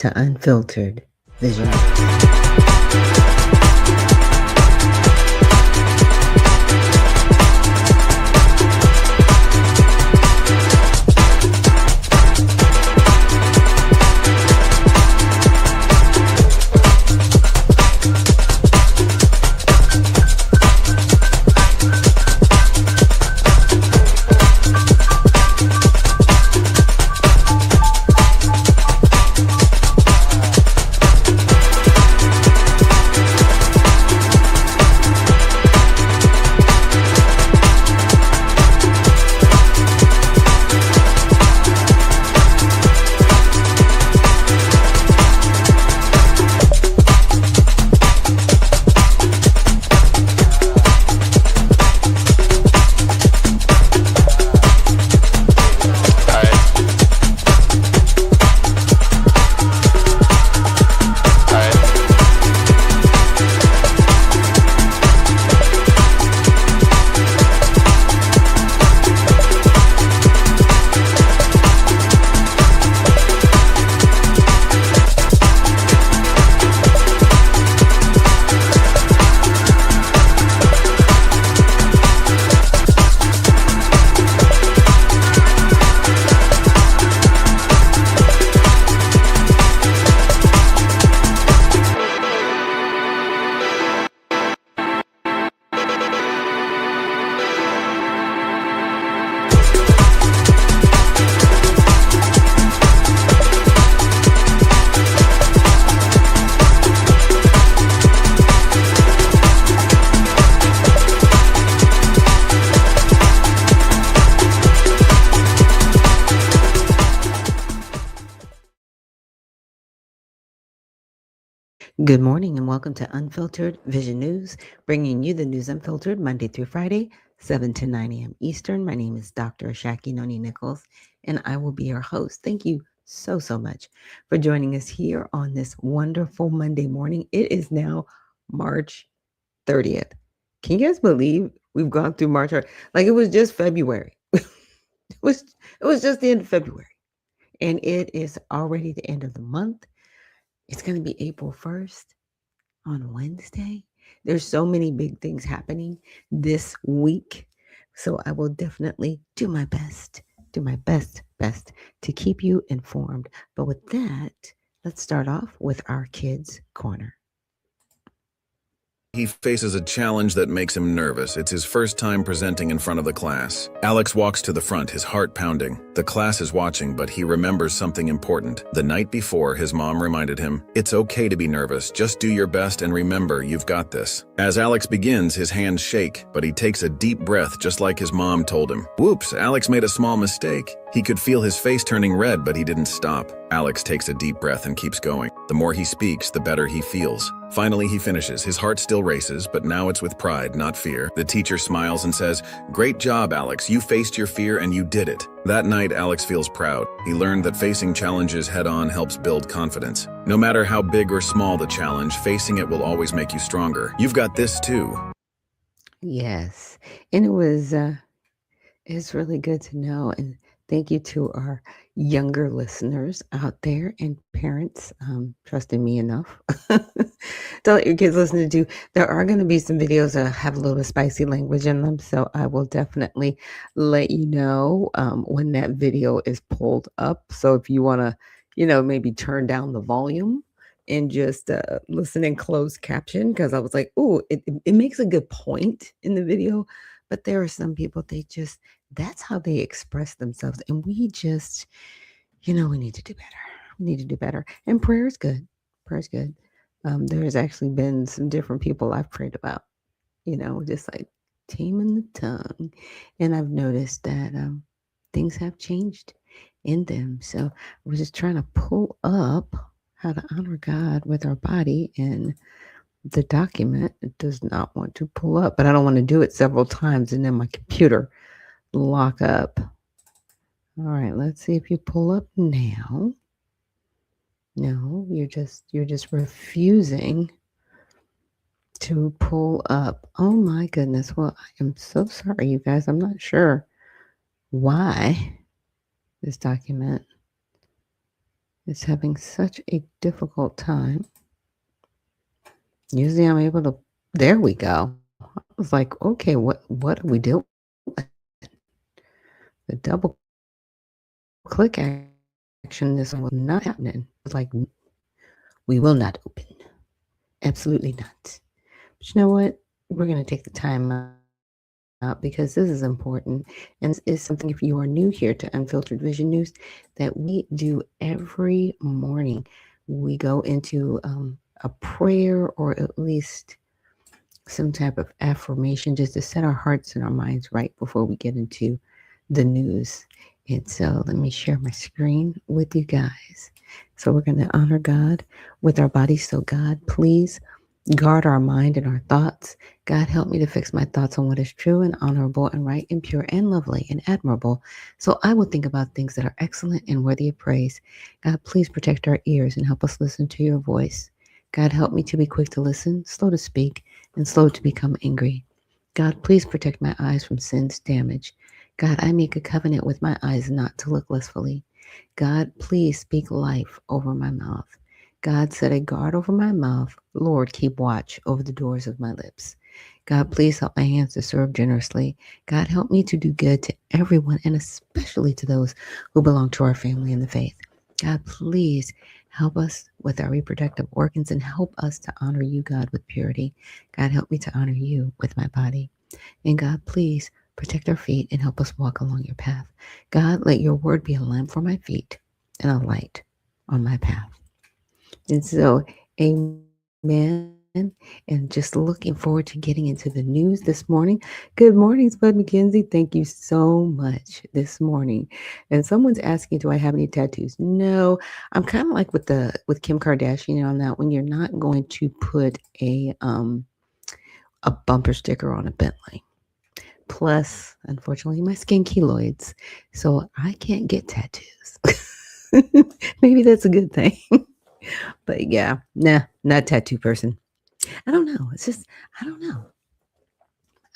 to Unfiltered Vision. Good morning and welcome to Unfiltered Vision News, bringing you the news unfiltered Monday through Friday, 7 to 9 a.m. Eastern. My name is Dr. Ashaki Noni Nichols, and I will be your host. Thank you so much for joining us here on this wonderful Monday morning. It is now March 30th. Can you guys believe we've gone through March? Like it was just February. it was just the end of February, and it is already the end of the month. It's going to be April 1st on Wednesday. There's so many big things happening this week. So I will definitely do my best to keep you informed. But with that, let's start off with our Kids Corner. He faces a challenge that makes him nervous. It's his first time presenting in front of the class. Alex walks to the front, his heart pounding. The class is watching, but he remembers something important. The night before, his mom reminded him, "It's okay to be nervous. Just do your best and remember, you've got this." As Alex begins, his hands shake, but he takes a deep breath just like his mom told him. Whoops, Alex made a small mistake. He could feel his face turning red, but he didn't stop. Alex takes a deep breath and keeps going. The more he speaks, the better he feels. Finally, he finishes. His heart still races, but now it's with pride, not fear. The teacher smiles and says, "Great job, Alex. You faced your fear and you did it." That night, Alex feels proud. He learned that facing challenges head-on helps build confidence. No matter how big or small the challenge, facing it will always make you stronger. You've got this too. Yes, and it's really good to know, and thank you to our younger listeners out there and parents trusting me enough to let your kids listen to. There are going to be some videos that have a little bit spicy language in them, so I will definitely let you know when that video is pulled up. So if you want to, maybe turn down the volume and just listen in closed caption, because I was like, oh, it makes a good point in the video, but there are some people, that's how they express themselves. And we just, we need to do better. We need to do better. And prayer is good. Prayer is good. There's actually been some different people I've prayed about, just like taming the tongue. And I've noticed that things have changed in them. So I was just trying to pull up how to honor God with our body, and the document does not want to pull up, but I don't want to do it several times and then my computer lock up. All right, let's see if you pull up now. No, you're just refusing to pull up. Oh my goodness. Well, I am so sorry, you guys. I'm not sure why this document is having such a difficult time. Usually I'm able to, there we go. I was like, okay, what are we doing? The double click action, this one was not happening. It was like, we will not open. Absolutely not. But you know what? We're going to take the time out because this is important. And this is something, if you are new here to Unfiltered Vision News, that we do every morning. We go into a prayer or at least some type of affirmation just to set our hearts and our minds right before we get into the news. And so let me share my screen with you guys. So we're going to honor God with our bodies. So God, please guard our mind and our thoughts. God, help me to fix my thoughts on what is true and honorable and right and pure and lovely and admirable. So I will think about things that are excellent and worthy of praise. God, please protect our ears and help us listen to your voice. God, help me to be quick to listen, slow to speak, and slow to become angry. God, please protect my eyes from sin's damage. God, I make a covenant with my eyes not to look lustfully. God, please speak life over my mouth. God, set a guard over my mouth. Lord, keep watch over the doors of my lips. God, please help my hands to serve generously. God, help me to do good to everyone and especially to those who belong to our family in the faith. God, please help us with our reproductive organs and help us to honor you, God, with purity. God, help me to honor you with my body. And God, please protect our feet and help us walk along your path. God, let your word be a lamp for my feet and a light on my path. And so, amen. And just looking forward to getting into the news this morning. Good morning, Spud McKenzie. Thank you so much this morning. And someone's asking, do I have any tattoos? No, I'm kind of like with Kim Kardashian on that one. You're not going to put a bumper sticker on a Bentley. Plus, unfortunately, my skin keloids, so I can't get tattoos. Maybe that's a good thing. But yeah, nah, not tattoo person. I don't know. It's just I don't know.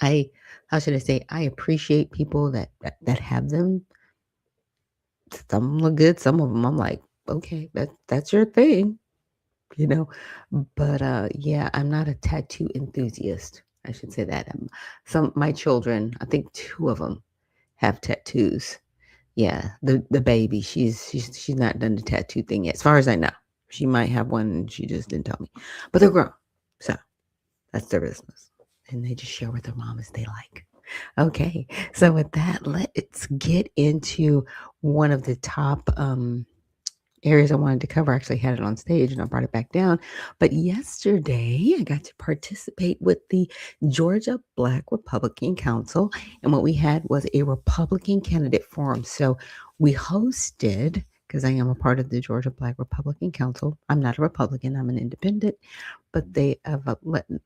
I how should I say? I appreciate people that have them. Some look good. Some of them I'm like, okay, that's your thing, you know. But yeah, I'm not a tattoo enthusiast. I should say that. Some my children, I think two of them have tattoos. Yeah, the baby, she's not done the tattoo thing yet, as far as I know. She might have one, and she just didn't tell me. But they're grown, so that's their business, and they just share with their mom as they like. Okay, so with that, let's get into one of the top areas I wanted to cover. I actually had it on stage and I brought it back down. But yesterday, I got to participate with the Georgia Black Republican Council. And what we had was a Republican candidate forum. So we hosted, because I am a part of the Georgia Black Republican Council. I'm not a Republican, I'm an independent, but they have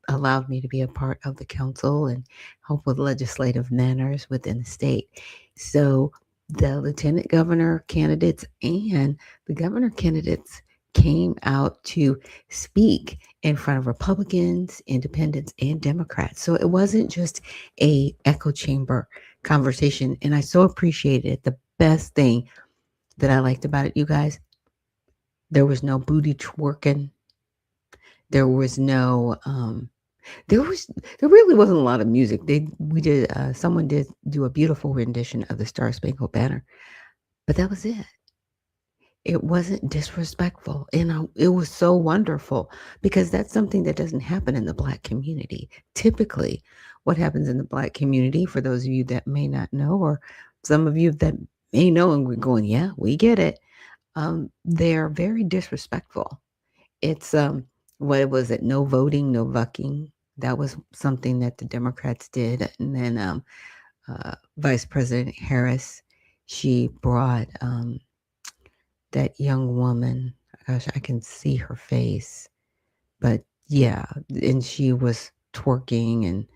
allowed me to be a part of the council and help with legislative matters within the state. So the lieutenant governor candidates and the governor candidates came out to speak in front of Republicans, independents, and Democrats. So it wasn't just a echo chamber conversation. And I so appreciated it. The best thing that I liked about it, you guys, there was no booty twerking. There was no there was there really wasn't a lot of music. We did someone did do a beautiful rendition of the Star Spangled Banner, but that was it. It wasn't disrespectful, and it was so wonderful because that's something that doesn't happen in the Black community. Typically, what happens in the Black community, for those of you that may not know, or some of you that may know, and we're going, yeah, we get it. They're very disrespectful. It's what was it? No voting, no bucking. That was something that the Democrats did, and then Vice President Harris, she brought that young woman. Gosh, I can see her face, but yeah, and she was twerking and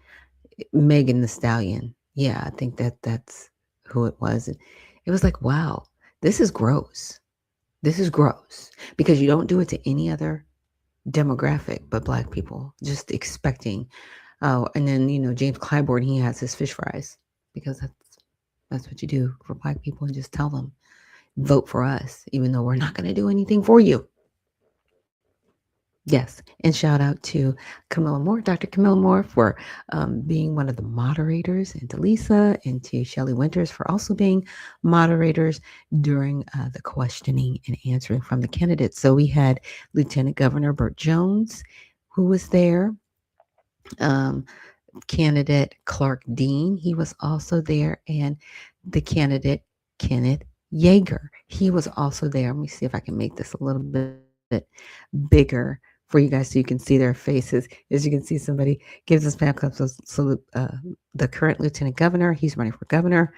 Megan the Stallion. Yeah, I think that's who it was. And it was like, wow, this is gross. This is gross because you don't do it to any other demographic but Black people. Just expecting. Oh, and then James Clyburn, he has his fish fries because that's what you do for Black people and just tell them. vote for us, even though we're not going to do anything for you. Yes, and shout out to Camilla Moore, Dr. Camilla Moore, for being one of the moderators, and to Lisa and to Shelley Winters for also being moderators during the questioning and answering from the candidates. So we had Lieutenant Governor Burt Jones, who was there. Um, Candidate Clark Dean, he was also there, and the candidate Kenneth Yeager, he was also there. Let me see if I can make this a little bit bigger for you guys so you can see their faces. As you can see, somebody gives us fan clubs. So the current lieutenant governor, he's running for governor,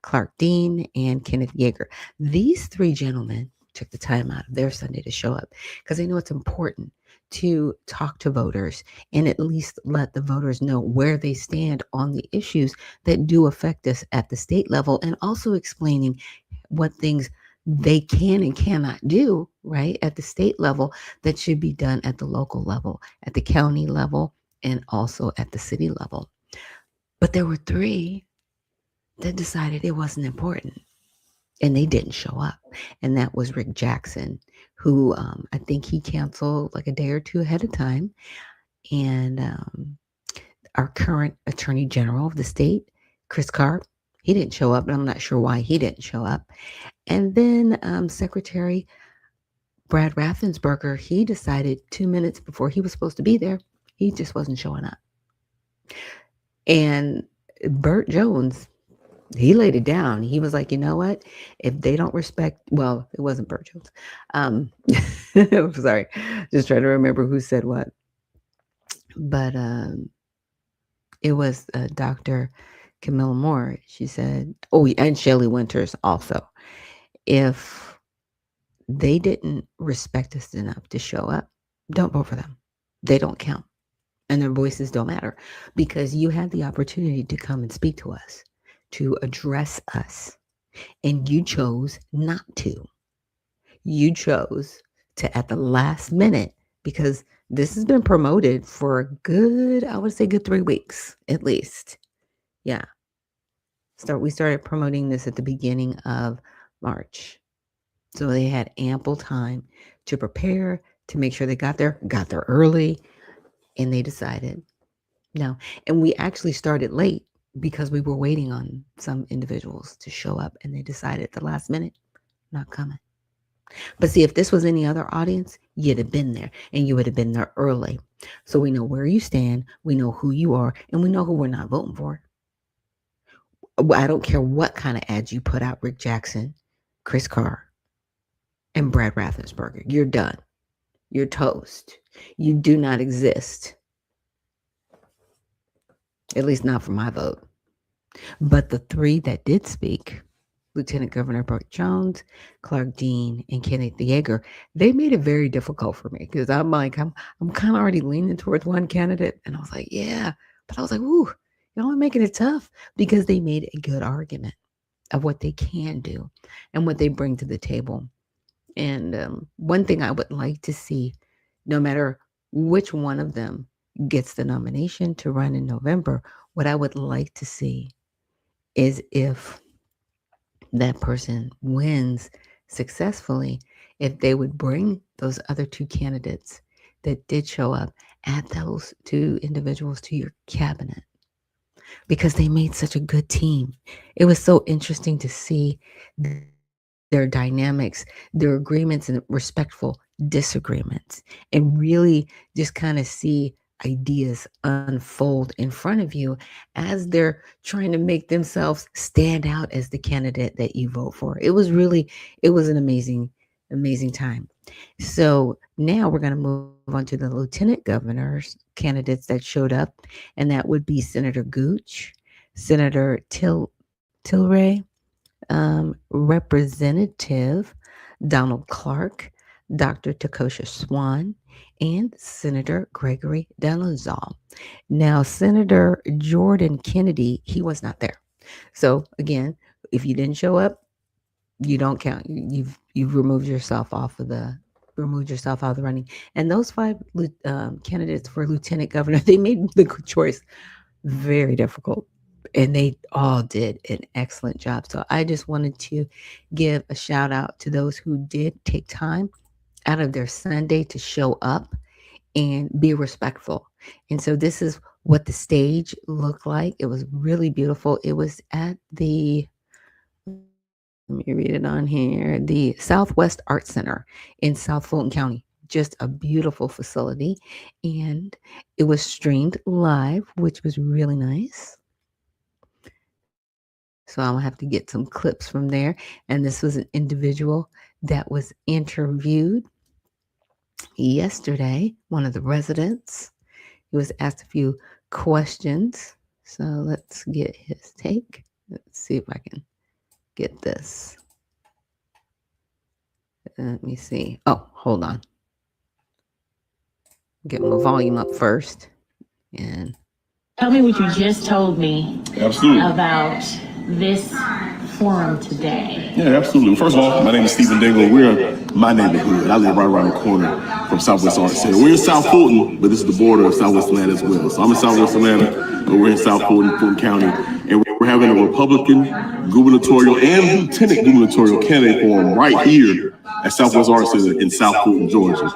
Clark Dean, and Kenneth Yeager. These three gentlemen took the time out of their Sunday to show up because they know it's important to talk to voters and at least let the voters know where they stand on the issues that do affect us at the state level, and also explaining what things they can and cannot do, right, at the state level that should be done at the local level, at the county level, and also at the city level. But there were three that decided it wasn't important and they didn't show up. And that was Rick Jackson, who I think he canceled like a day or two ahead of time. And our current Attorney General of the state, Chris Carp, he didn't show up, and I'm not sure why he didn't show up. And then Secretary Brad Raffensperger, he decided 2 minutes before he was supposed to be there, he just wasn't showing up. And Burt Jones, he laid it down. He was like, you know what? If they don't respect, well, it wasn't Burt Jones. I'm sorry, just trying to remember who said what. But it was Dr. Camilla Moore. She said, oh, and Shelley Winters also. If they didn't respect us enough to show up, don't vote for them. They don't count. And their voices don't matter because you had the opportunity to come and speak to us, to address us, and you chose not to. You chose to, at the last minute, because this has been promoted for a good, I would say, good 3 weeks at least. Yeah. We started promoting this at the beginning of March. So they had ample time to prepare, to make sure they got there early, and they decided no. And we actually started late because we were waiting on some individuals to show up, and they decided at the last minute, not coming. But see, if this was any other audience, you'd have been there, and you would have been there early. So we know where you stand, we know who you are, and we know who we're not voting for. I don't care what kind of ads you put out, Rick Jackson, Chris Carr, and Brad Raffensperger. You're done. You're toast. You do not exist. At least not for my vote. But the three that did speak, Lieutenant Governor Burt Jones, Clark Dean, and Kenneth Yeager, they made it very difficult for me because I'm kind of already leaning towards one candidate. And I was like, yeah. But I was like, ooh, y'all are making it tough because they made a good argument of what they can do and what they bring to the table. And one thing I would like to see, no matter which one of them gets the nomination to run in November, what I would like to see is if that person wins successfully, if they would bring those other two candidates that did show up, add those two individuals to your cabinet because they made such a good team. It was so interesting to see their dynamics, their agreements, and respectful disagreements, and really just kind of see ideas unfold in front of you as they're trying to make themselves stand out as the candidate that you vote for. It was an amazing time. So now we're going to move on to the lieutenant governor's candidates that showed up, and that would be Senator Gooch, Senator Tilray, Representative Donald Clark, Dr. Takosha Swan, and Senator Gregory Delazal. Now, Senator Jordan Kennedy, he was not there. So again, if you didn't show up, you don't count. You've removed yourself out of the running. And those five candidates for lieutenant governor, they made the choice very difficult. and they all did an excellent job. So I just wanted to give a shout out to those who did take time out of their Sunday to show up and be respectful. And so this is what the stage looked like. It was really beautiful. It was at the, let me read it on here, the Southwest Art Center in South Fulton County. Just a beautiful facility. And it was streamed live, which was really nice. So I'm gonna have to get some clips from there. And this was an individual that was interviewed yesterday, one of the residents. He was asked a few questions. So let's get his take. Let's see if I can get this. Let me see. Oh, hold on. Get my volume up first. And tell me what you just told me. Absolutely. About this forum today. Yeah, absolutely. First of all, my name is Stephen Dingle. We're in my neighborhood. I live right around the corner from Southwest Art Center. We're in South Fulton, but this is the border of Southwest Atlanta as well. So I'm in Southwest Atlanta, but we're in South Fulton, Fulton County, and we're having a Republican gubernatorial and lieutenant gubernatorial candidate forum right here at Southwest Art Center in South Fulton, Georgia.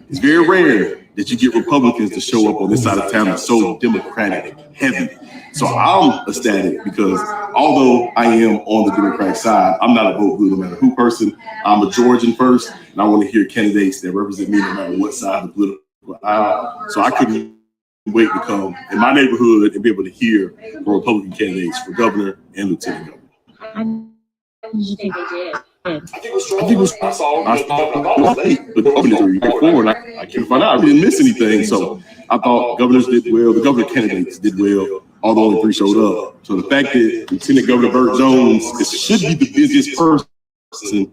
It's very rare that you get Republicans to show up on this side of town that's so Democratic heavy. So I'm ecstatic because although I am on the Democratic side, I'm not a vote blue no matter who person. I'm a Georgian first, and I want to hear candidates that represent me no matter what side of the political aisle. So I couldn't wait to come in my neighborhood and be able to hear from Republican candidates for governor and lieutenant governor. How did you think they did? I think it was I was late, but the governor before, and I can't find out. I didn't miss anything, so I thought governors did well. The governor candidates did well, although only 3 showed up. So the fact that Lieutenant Governor Burt Jones should be the busiest person,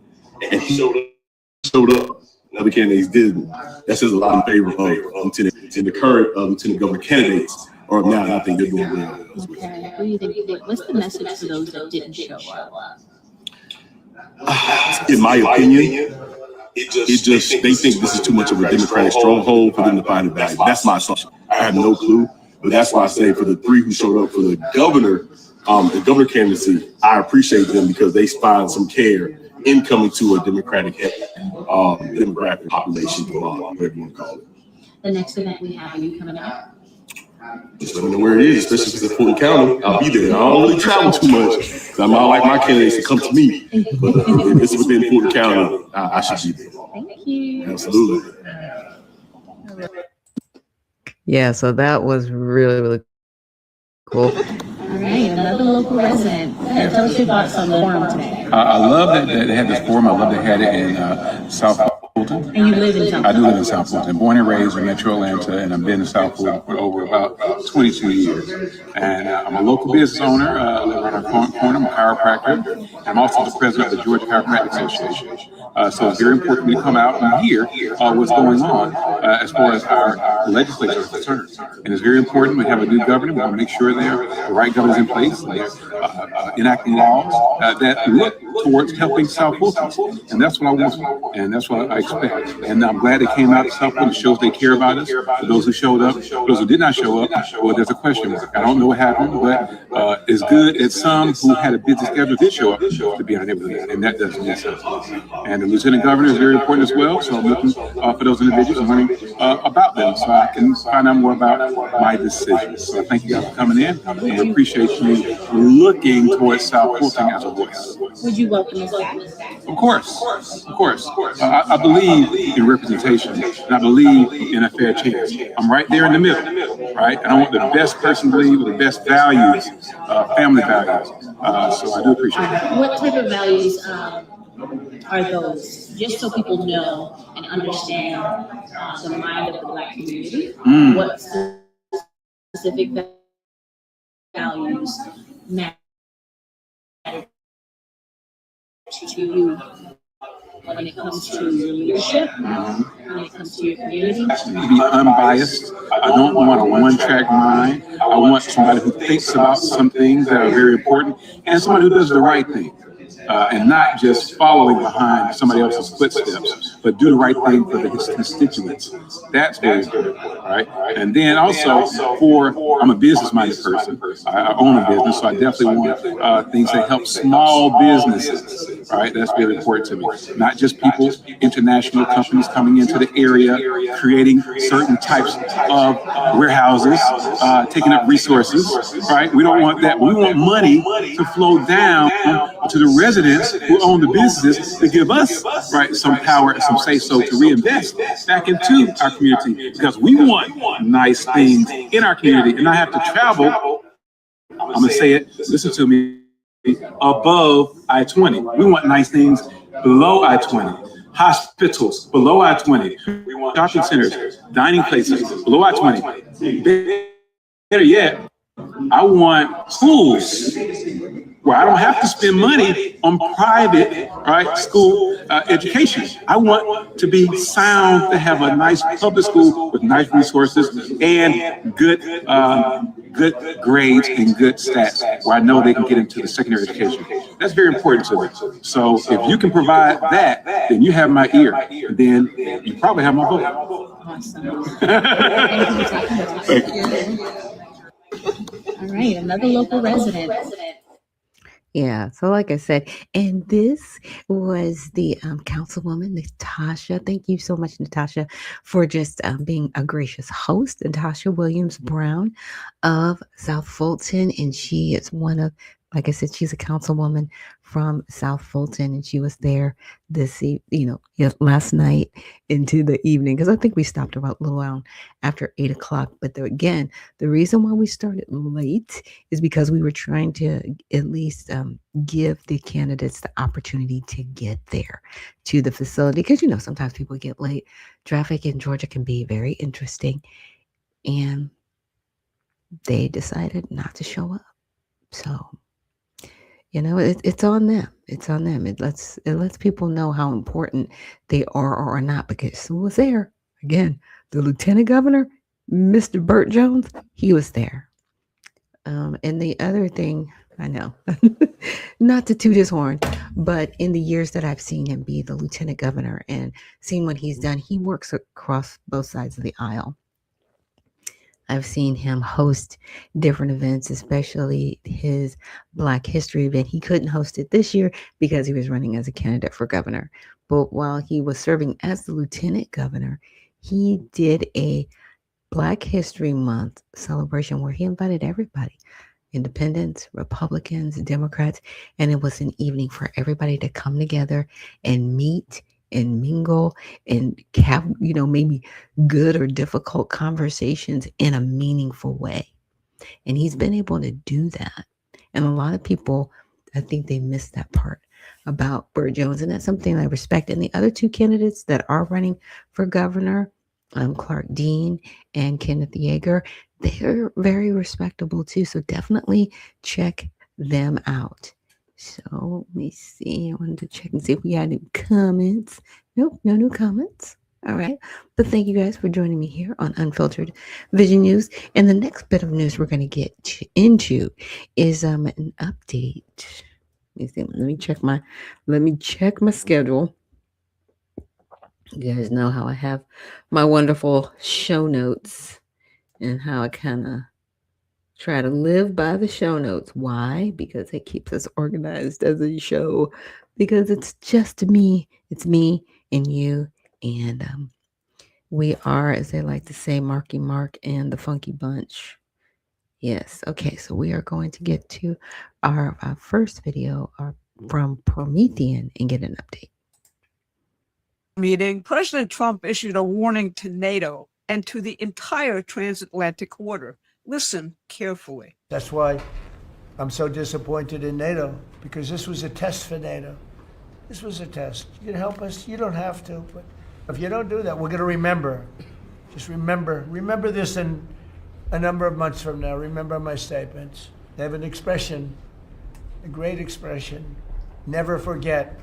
and he showed up. The other candidates didn't. That says a lot in favor of Lieutenant and the current Lieutenant Governor candidates are now. And I think they're doing well. Okay. What do you think? What's the message for those that didn't show up? In my opinion, it just they think this is too much of a Democratic stronghold for them to find it back. That's my assumption. I have no clue, but that's why I say for the 3 who showed up for the governor candidacy, I appreciate them because they find some care in coming to a Democratic demographic population, whatever you want to call it. The next event we have, are you coming out? Just let me know where it is, especially if it's in Fulton County. I'll be there. I don't really travel too much because I might like my candidates to come to me. But if it's within Fulton County, I should be there. Thank you. Absolutely. yeah, so that was really, really cool. All right, another local resident. Tell us your thoughts on the forum today. I love that they had this forum. I love they had it in South Fulton. And you live in South Fulton? I do live in South Fulton. Born and raised in Metro Atlanta, and I've been in South Fulton for over about 22 years. And I'm a local business owner. I live around our corner. I'm a chiropractor. I'm also the president of the Georgia Chiropractic Association. So it's very important for me to come out and hear what's going on as far as our legislature is concerned. And it's very important we have a new governor. We want to make sure the right governors in place. They're enacting laws that look towards helping South Fulton. And that's what I want. And that's what I expect. And I'm glad they came out to South Fulton. It shows they care about us. For those who showed up, for those who did not show up, well, there's a question mark. I don't know what happened, but it's good that some who had a busy schedule did show up to be in our neighborhood. And that doesn't make sense. And the lieutenant governor is very important as well. So I'm looking for those individuals and learning about them so I can find out more about my decisions. So thank you guys for coming in. And we appreciate you looking towards South Fulton as a voice. Would you welcome us back? Of course. I believe in representation, and I believe in a fair chance. I'm right there in the middle, right? And I want the best person to lead with the best values, family values. So I do appreciate it. What type of values are those? Just so people know and understand the mind of the Black community. What specific values matter to you when it comes to your leadership, when it comes to your community? To be unbiased. I don't want a one-track mind. I want somebody who thinks about some things that are very important and somebody who does the right thing. and not just following behind somebody else's footsteps, but do the right thing for his constituents. That's very important, right? And then also, I'm a business-minded person. I own a business, so I definitely want things that help small businesses, right? That's very important to me. Not just people, international companies coming into the area, creating certain types of warehouses, taking up resources, right? We don't want that. We want money to flow down to the residents who own the businesses to give us, right, some power and some say-so to reinvest back into our community, because we want nice things in our community and not have to travel. I'm gonna say it, listen to me, above I-20. We want nice things below I-20. Hospitals below I-20. We want shopping centers, dining places below I-20. Better yet, I want schools where I don't have to spend money on private, right, school education. I want to be sound, to have a nice public school with nice resources and good grades and good stats, where I know they can get into the secondary education. That's very important to me. So if you can provide that, then you have my ear. Then you probably have my vote. Awesome. Thank you. All right, another local resident. Yeah, so like I said, and this was the councilwoman, Natasha. Thank you so much, Natasha, for just being a gracious host. Natasha Williams Brown of South Fulton, and she is one of, like I said, she's a councilwoman from South Fulton, and she was there last night into the evening, because I think we stopped about a little around after 8 o'clock. But again, the reason why we started late is because we were trying to at least give the candidates the opportunity to get there to the facility, because sometimes people get late. Traffic in Georgia can be very interesting, and they decided not to show up. So it's on them. It's on them. It lets people know how important they are or are not, because who was there? Again, the lieutenant governor, Mr. Burt Jones, he was there. And the other thing, I know, not to toot his horn, but in the years that I've seen him be the lieutenant governor and seen what he's done, he works across both sides of the aisle. I've seen him host different events, especially his Black History event. He couldn't host it this year because he was running as a candidate for governor. But while he was serving as the lieutenant governor, he did a Black History Month celebration where he invited everybody, independents, Republicans, Democrats, and it was an evening for everybody to come together and meet and mingle and have, maybe good or difficult conversations in a meaningful way. And he's been able to do that. And a lot of people, I think they missed that part about Burt Jones. And that's something I respect. And the other two candidates that are running for governor, Clark Dean and Kenneth Yeager, they're very respectable too. So definitely check them out. So let me see. I wanted to check and see if we had any comments. Nope, no new comments. All right. But thank you guys for joining me here on Unfiltered Vision News. And the next bit of news we're going to get into is an update. Let me see. Let me check my schedule. You guys know how I have my wonderful show notes and how I kind of try to live by the show notes. Why? Because it keeps us organized as a show. Because it's just me. It's me and you. And we are, as they like to say, Marky Mark and the Funky Bunch. Yes. Okay. So we are going to get to our first video from Promethean and get an update. Meeting, President Trump issued a warning to NATO and to the entire transatlantic order. Listen carefully. That's why I'm so disappointed in NATO, because this was a test for NATO. This was a test. You can help us. You don't have to, but if you don't do that, we're going to remember. Just remember this in a number of months from now. Remember my statements. They have an expression, a great expression. Never forget.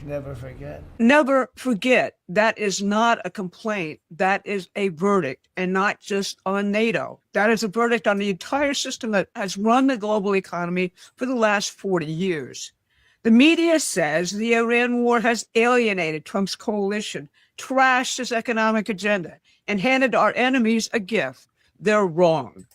Never forget. Never forget. That is not a complaint. That is a verdict, and not just on NATO. That is a verdict on the entire system that has run the global economy for the last 40 years. The media says the Iran war has alienated Trump's coalition, trashed his economic agenda, and handed our enemies a gift. They're wrong.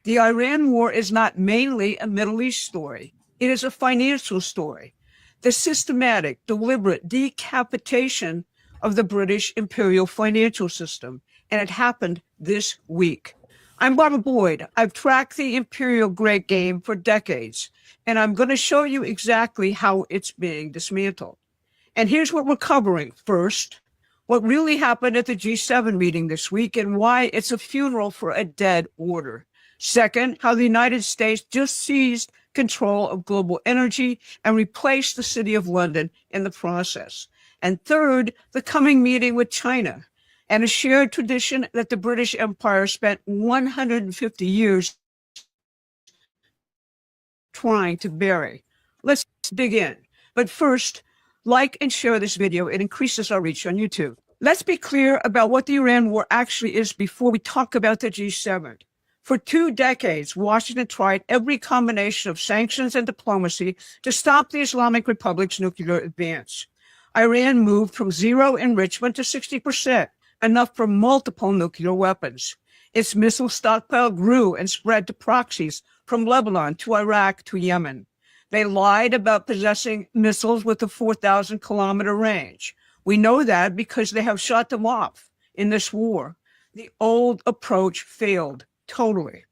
The Iran war is not mainly a Middle East story. It is a financial story. The systematic, deliberate decapitation of the British imperial financial system, and it happened this week. I'm Barbara Boyd. I've tracked the imperial great game for decades, and I'm going to show you exactly how it's being dismantled. And here's what we're covering. First, what really happened at the G7 meeting this week and why it's a funeral for a dead order. Second, how the United States just seized control of global energy and replaced the City of London in the process. And third, the coming meeting with China and a shared tradition that the British Empire spent 150 years trying to bury. Let's dig in. But first, like and share this video. It increases our reach on YouTube. Let's be clear about what the Iran war actually is before we talk about the G7. For 2 decades, Washington tried every combination of sanctions and diplomacy to stop the Islamic Republic's nuclear advance. Iran moved from zero enrichment to 60%, enough for multiple nuclear weapons. Its missile stockpile grew and spread to proxies from Lebanon to Iraq to Yemen. They lied about possessing missiles with a 4,000-kilometer range. We know that because they have shot them off in this war. The old approach failed totally.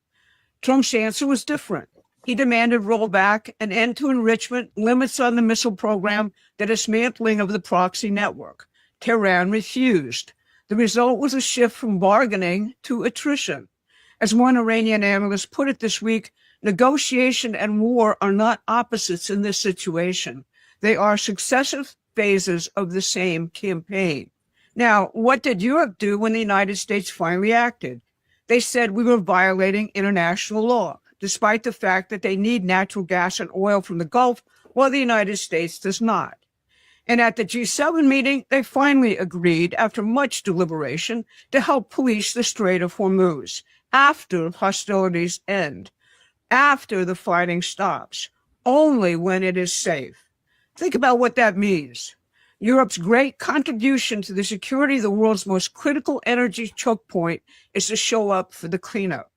Trump's answer was different. He demanded rollback, an end to enrichment, limits on the missile program, the dismantling of the proxy network. Tehran refused. The result was a shift from bargaining to attrition. As one Iranian analyst put it this week, negotiation and war are not opposites in this situation. They are successive phases of the same campaign. Now, what did Europe do when the United States finally acted? They said we were violating international law, despite the fact that they need natural gas and oil from the Gulf, while the United States does not. And at the G7 meeting, they finally agreed, after much deliberation, to help police the Strait of Hormuz after hostilities end, after the fighting stops, only when it is safe. Think about what that means. Europe's great contribution to the security of the world's most critical energy choke point is to show up for the cleanup.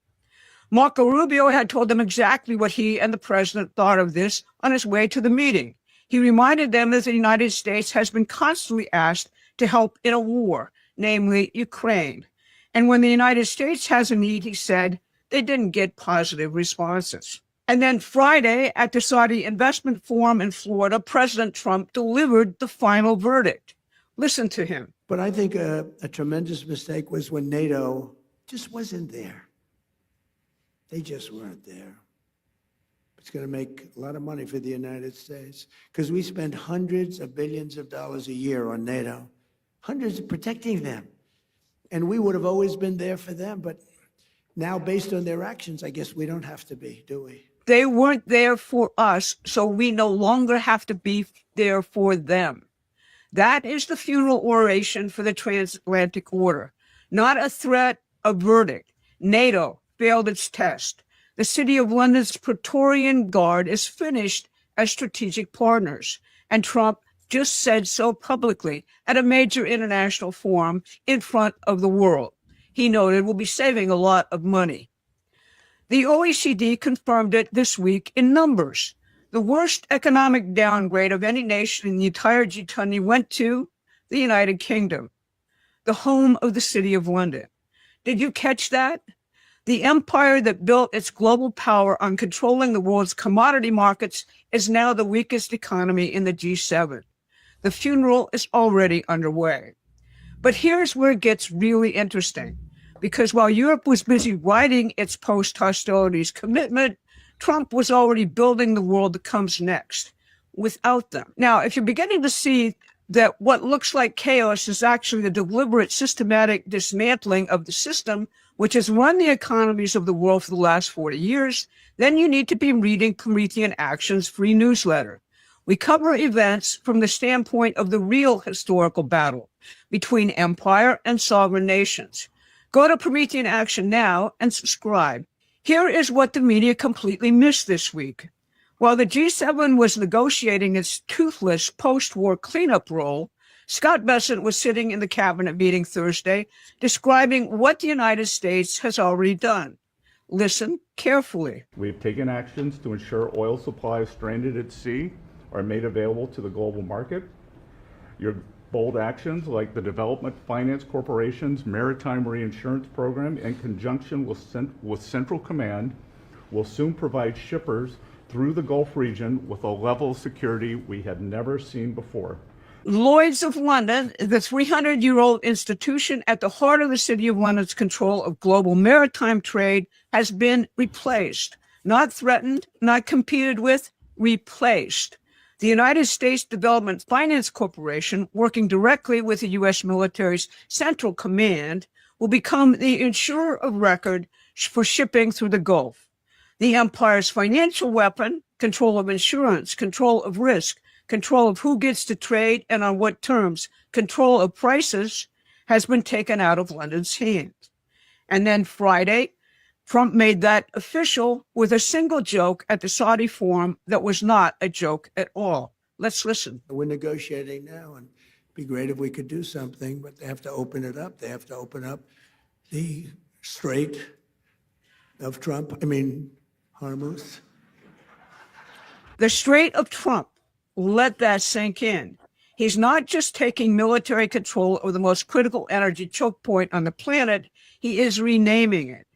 Marco Rubio had told them exactly what he and the president thought of this on his way to the meeting. He reminded them that the United States has been constantly asked to help in a war, namely Ukraine. And when the United States has a need, he said, they didn't get positive responses. And then Friday, at the Saudi Investment Forum in Florida, President Trump delivered the final verdict. Listen to him. But I think a tremendous mistake was when NATO just wasn't there. They just weren't there. It's going to make a lot of money for the United States because we spend hundreds of billions of dollars a year on NATO, hundreds of protecting them. And we would have always been there for them. But now, based on their actions, I guess we don't have to be, do we? They weren't there for us, so we no longer have to be there for them. That is the funeral oration for the transatlantic order. Not a threat, a verdict. NATO failed its test. The City of London's Praetorian Guard is finished as strategic partners, and Trump just said so publicly at a major international forum in front of the world. He noted we'll be saving a lot of money. The OECD confirmed it this week in numbers. The worst economic downgrade of any nation in the entire G20 went to the United Kingdom, the home of the City of London. Did you catch that? The empire that built its global power on controlling the world's commodity markets is now the weakest economy in the G7. The funeral is already underway. But here's where it gets really interesting. Because while Europe was busy writing its post-hostilities commitment, Trump was already building the world that comes next without them. Now, if you're beginning to see that what looks like chaos is actually the deliberate, systematic dismantling of the system, which has run the economies of the world for the last 40 years, then you need to be reading Promethean Action's free newsletter. We cover events from the standpoint of the real historical battle between empire and sovereign nations. Go to Promethean Action now and subscribe. Here is what the media completely missed this week. While the G7 was negotiating its toothless post-war cleanup role, Scott Bessent was sitting in the cabinet meeting Thursday, describing what the United States has already done. Listen carefully. We've taken actions to ensure oil supplies stranded at sea are made available to the global market. Your bold actions, like the Development Finance Corporation's Maritime Reinsurance Program in conjunction with Central Command, will soon provide shippers through the Gulf region with a level of security we had never seen before. Lloyd's of London, the 300-year-old institution at the heart of the City of London's control of global maritime trade, has been replaced. Not threatened, not competed with, replaced. The United States Development Finance Corporation, working directly with the U.S. military's Central Command, will become the insurer of record for shipping through the Gulf. The empire's financial weapon, control of insurance, control of risk, control of who gets to trade and on what terms, control of prices, has been taken out of London's hands. And then Friday, Trump made that official with a single joke at the Saudi forum that was not a joke at all. Let's listen. We're negotiating now, and it'd be great if we could do something, but they have to open it up. They have to open up the Strait of Hormuz. The Strait of Trump. Let that sink in. He's not just taking military control of the most critical energy choke point on the planet, he is renaming it.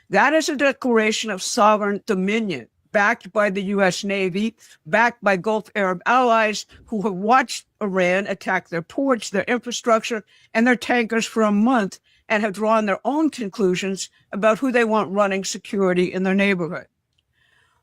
That is a declaration of sovereign dominion, backed by the U.S. Navy, backed by Gulf Arab allies who have watched Iran attack their ports, their infrastructure, and their tankers for a month and have drawn their own conclusions about who they want running security in their neighborhood.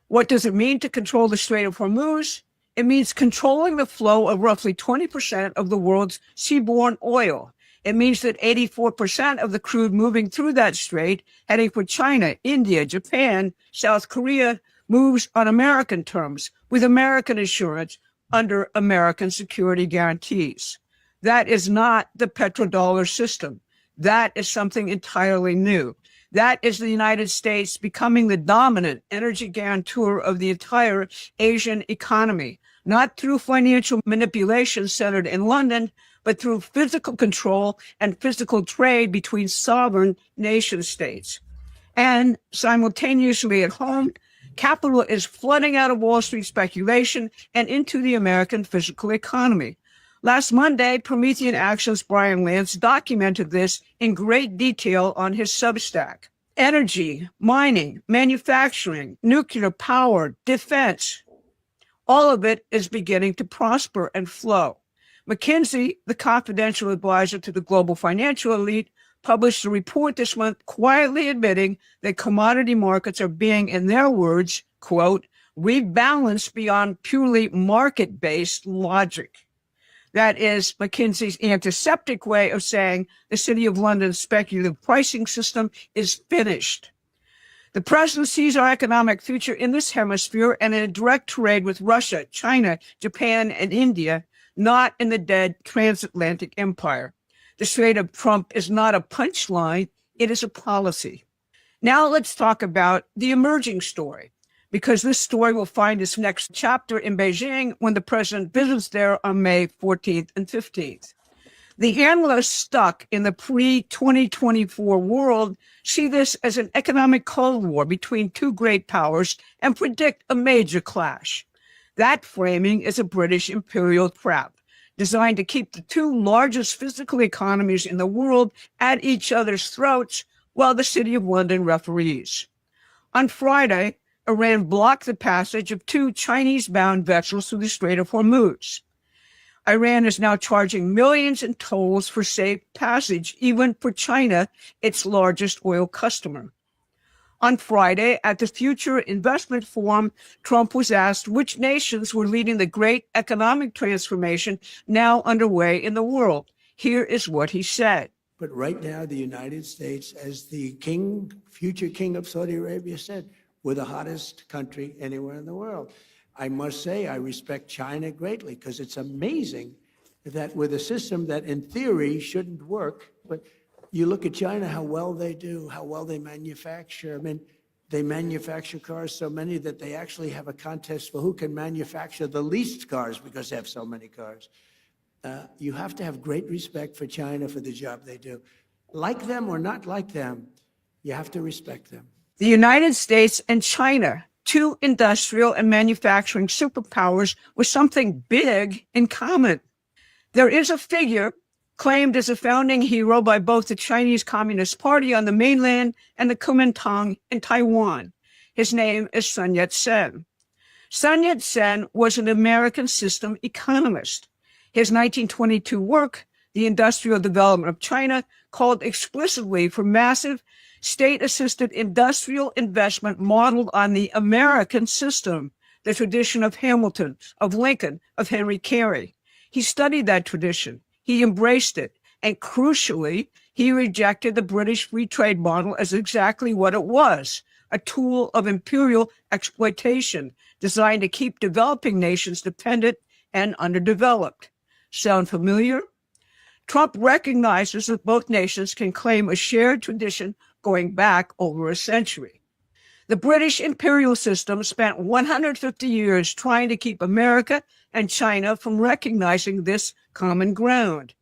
What does it mean to control the Strait of Hormuz? It means controlling the flow of roughly 20% of the world's seaborne oil. It means that 84% of the crude moving through that strait, heading for China, India, Japan, South Korea, moves on American terms, with American insurance under American security guarantees. That is not the petrodollar system. That is something entirely new. That is the United States becoming the dominant energy guarantor of the entire Asian economy, not through financial manipulation centered in London, but through physical control and physical trade between sovereign nation states. And simultaneously at home, capital is flooding out of Wall Street speculation and into the American physical economy. Last Monday, Promethean Action's Brian Lance documented this in great detail on his Substack. Energy, mining, manufacturing, nuclear power, defense, all of it is beginning to prosper and flow. McKinsey, the confidential advisor to the global financial elite, published a report this month quietly admitting that commodity markets are being, in their words, quote, rebalanced beyond purely market-based logic. That is McKinsey's antiseptic way of saying the City of London's speculative pricing system is finished. The president sees our economic future in this hemisphere and in a direct trade with Russia, China, Japan, and India, not in the dead transatlantic empire. The Strait of Trump is not a punchline, it is a policy. Now let's talk about the emerging story, because this story will find its next chapter in Beijing when the president visits there on May 14th and 15th. The analysts stuck in the pre-2024 world see this as an economic Cold War between two great powers and predict a major clash. That framing is a British imperial trap designed to keep the two largest physical economies in the world at each other's throats while the City of London referees. On Friday, Iran blocked the passage of two Chinese-bound vessels through the Strait of Hormuz. Iran is now charging millions in tolls for safe passage, even for China, its largest oil customer. On Friday, at the Future Investment Forum, Trump was asked which nations were leading the great economic transformation now underway in the world. Here is what he said. But right now, the United States, as the king, future king of Saudi Arabia said, we're the hottest country anywhere in the world. I must say I respect China greatly because it's amazing that with a system that in theory shouldn't work, but you look at China, how well they do, how well they manufacture. I mean, They manufacture cars so many that they actually have a contest for who can manufacture the least cars because they have so many cars. You have to have great respect for China for the job they do. Like them or not like them, you have to respect them. The United States and China, two industrial and manufacturing superpowers with something big in common. There is a figure claimed as a founding hero by both the Chinese Communist Party on the mainland and the Kuomintang in Taiwan. His name is Sun Yat-sen. Sun Yat-sen was an American system economist. His 1922 work, The Industrial Development of China, called explicitly for massive state-assisted industrial investment modeled on the American system, the tradition of Hamilton, of Lincoln, of Henry Carey. He studied that tradition. He embraced it. And crucially, he rejected the British free trade model as exactly what it was, a tool of imperial exploitation designed to keep developing nations dependent and underdeveloped. Sound familiar? Trump recognizes that both nations can claim a shared tradition going back over a century. The British imperial system spent 150 years trying to keep America and China from recognizing this common ground.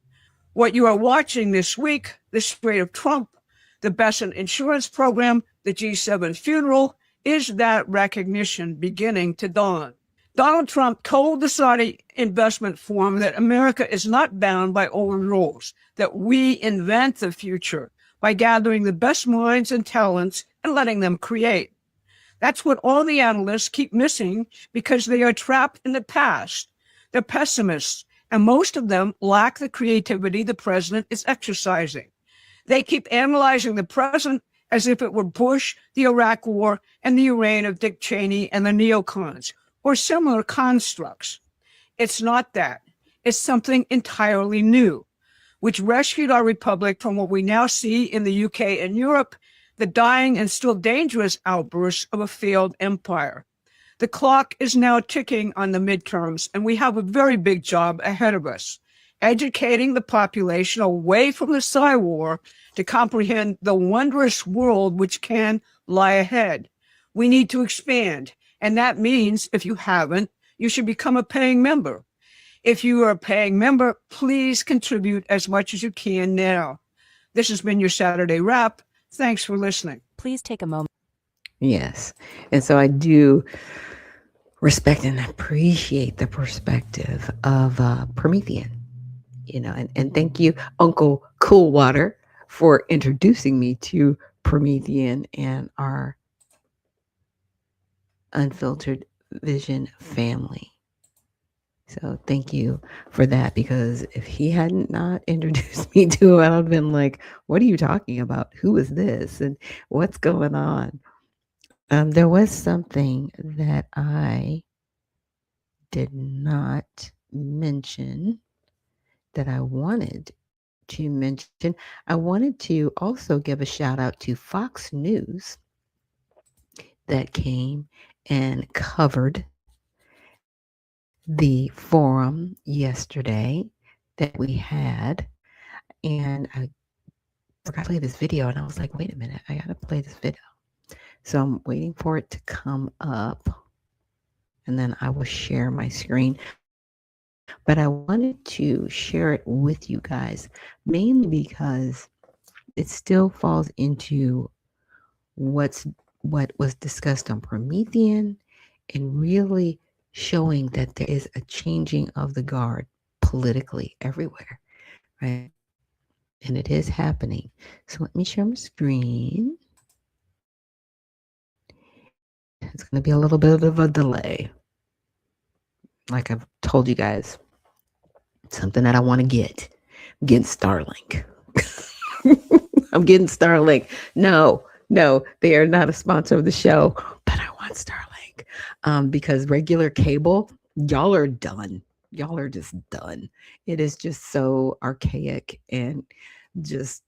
What you are watching this week, the Strait of Trump, the Besant insurance program, the G7 funeral, is that recognition beginning to dawn. Donald Trump told the Saudi investment forum that America is not bound by old rules, that we invent the future by gathering the best minds and talents and letting them create. That's what all the analysts keep missing because they are trapped in the past. They're pessimists, and most of them lack the creativity the president is exercising. They keep analyzing the present as if it were Bush, the Iraq War, and the reign of Dick Cheney and the neocons, or similar constructs. It's not that. It's something entirely new, which rescued our republic from what we now see in the UK and Europe, the dying and still dangerous outbursts of a failed empire. The clock is now ticking on the midterms, and we have a very big job ahead of us, educating the population away from the Psy War to comprehend the wondrous world which can lie ahead. We need to expand, and that means, if you haven't, you should become a paying member. If you are a paying member, please contribute as much as you can now. This has been your Saturday Wrap. Thanks for listening. Please take a moment. Yes. And so I do respect and appreciate the perspective of Promethean, and thank you, Uncle Coolwater, for introducing me to Promethean and our Unfiltered Vision family. So thank you for that, because if he hadn't not introduced me to it, I would have been like, what are you talking about? Who is this? And what's going on? There was something that I did not mention that I wanted to mention. I wanted to also give a shout out to Fox News that came and covered the forum yesterday that we had. And I forgot to play this video, and I was like, wait a minute, I got to play this video. So I'm waiting for it to come up, and then I will share my screen. But I wanted to share it with you guys, mainly because it still falls into what was discussed on Promethean, and really showing that there is a changing of the guard politically everywhere, right? And it is happening. So let me share my screen. It's going to be a little bit of a delay. Like I've told you guys, something that I want to get. I'm getting Starlink. I'm getting Starlink. No, they are not a sponsor of the show, but I want Starlink. Because regular cable, y'all are done. Y'all are just done. It is just so archaic and just,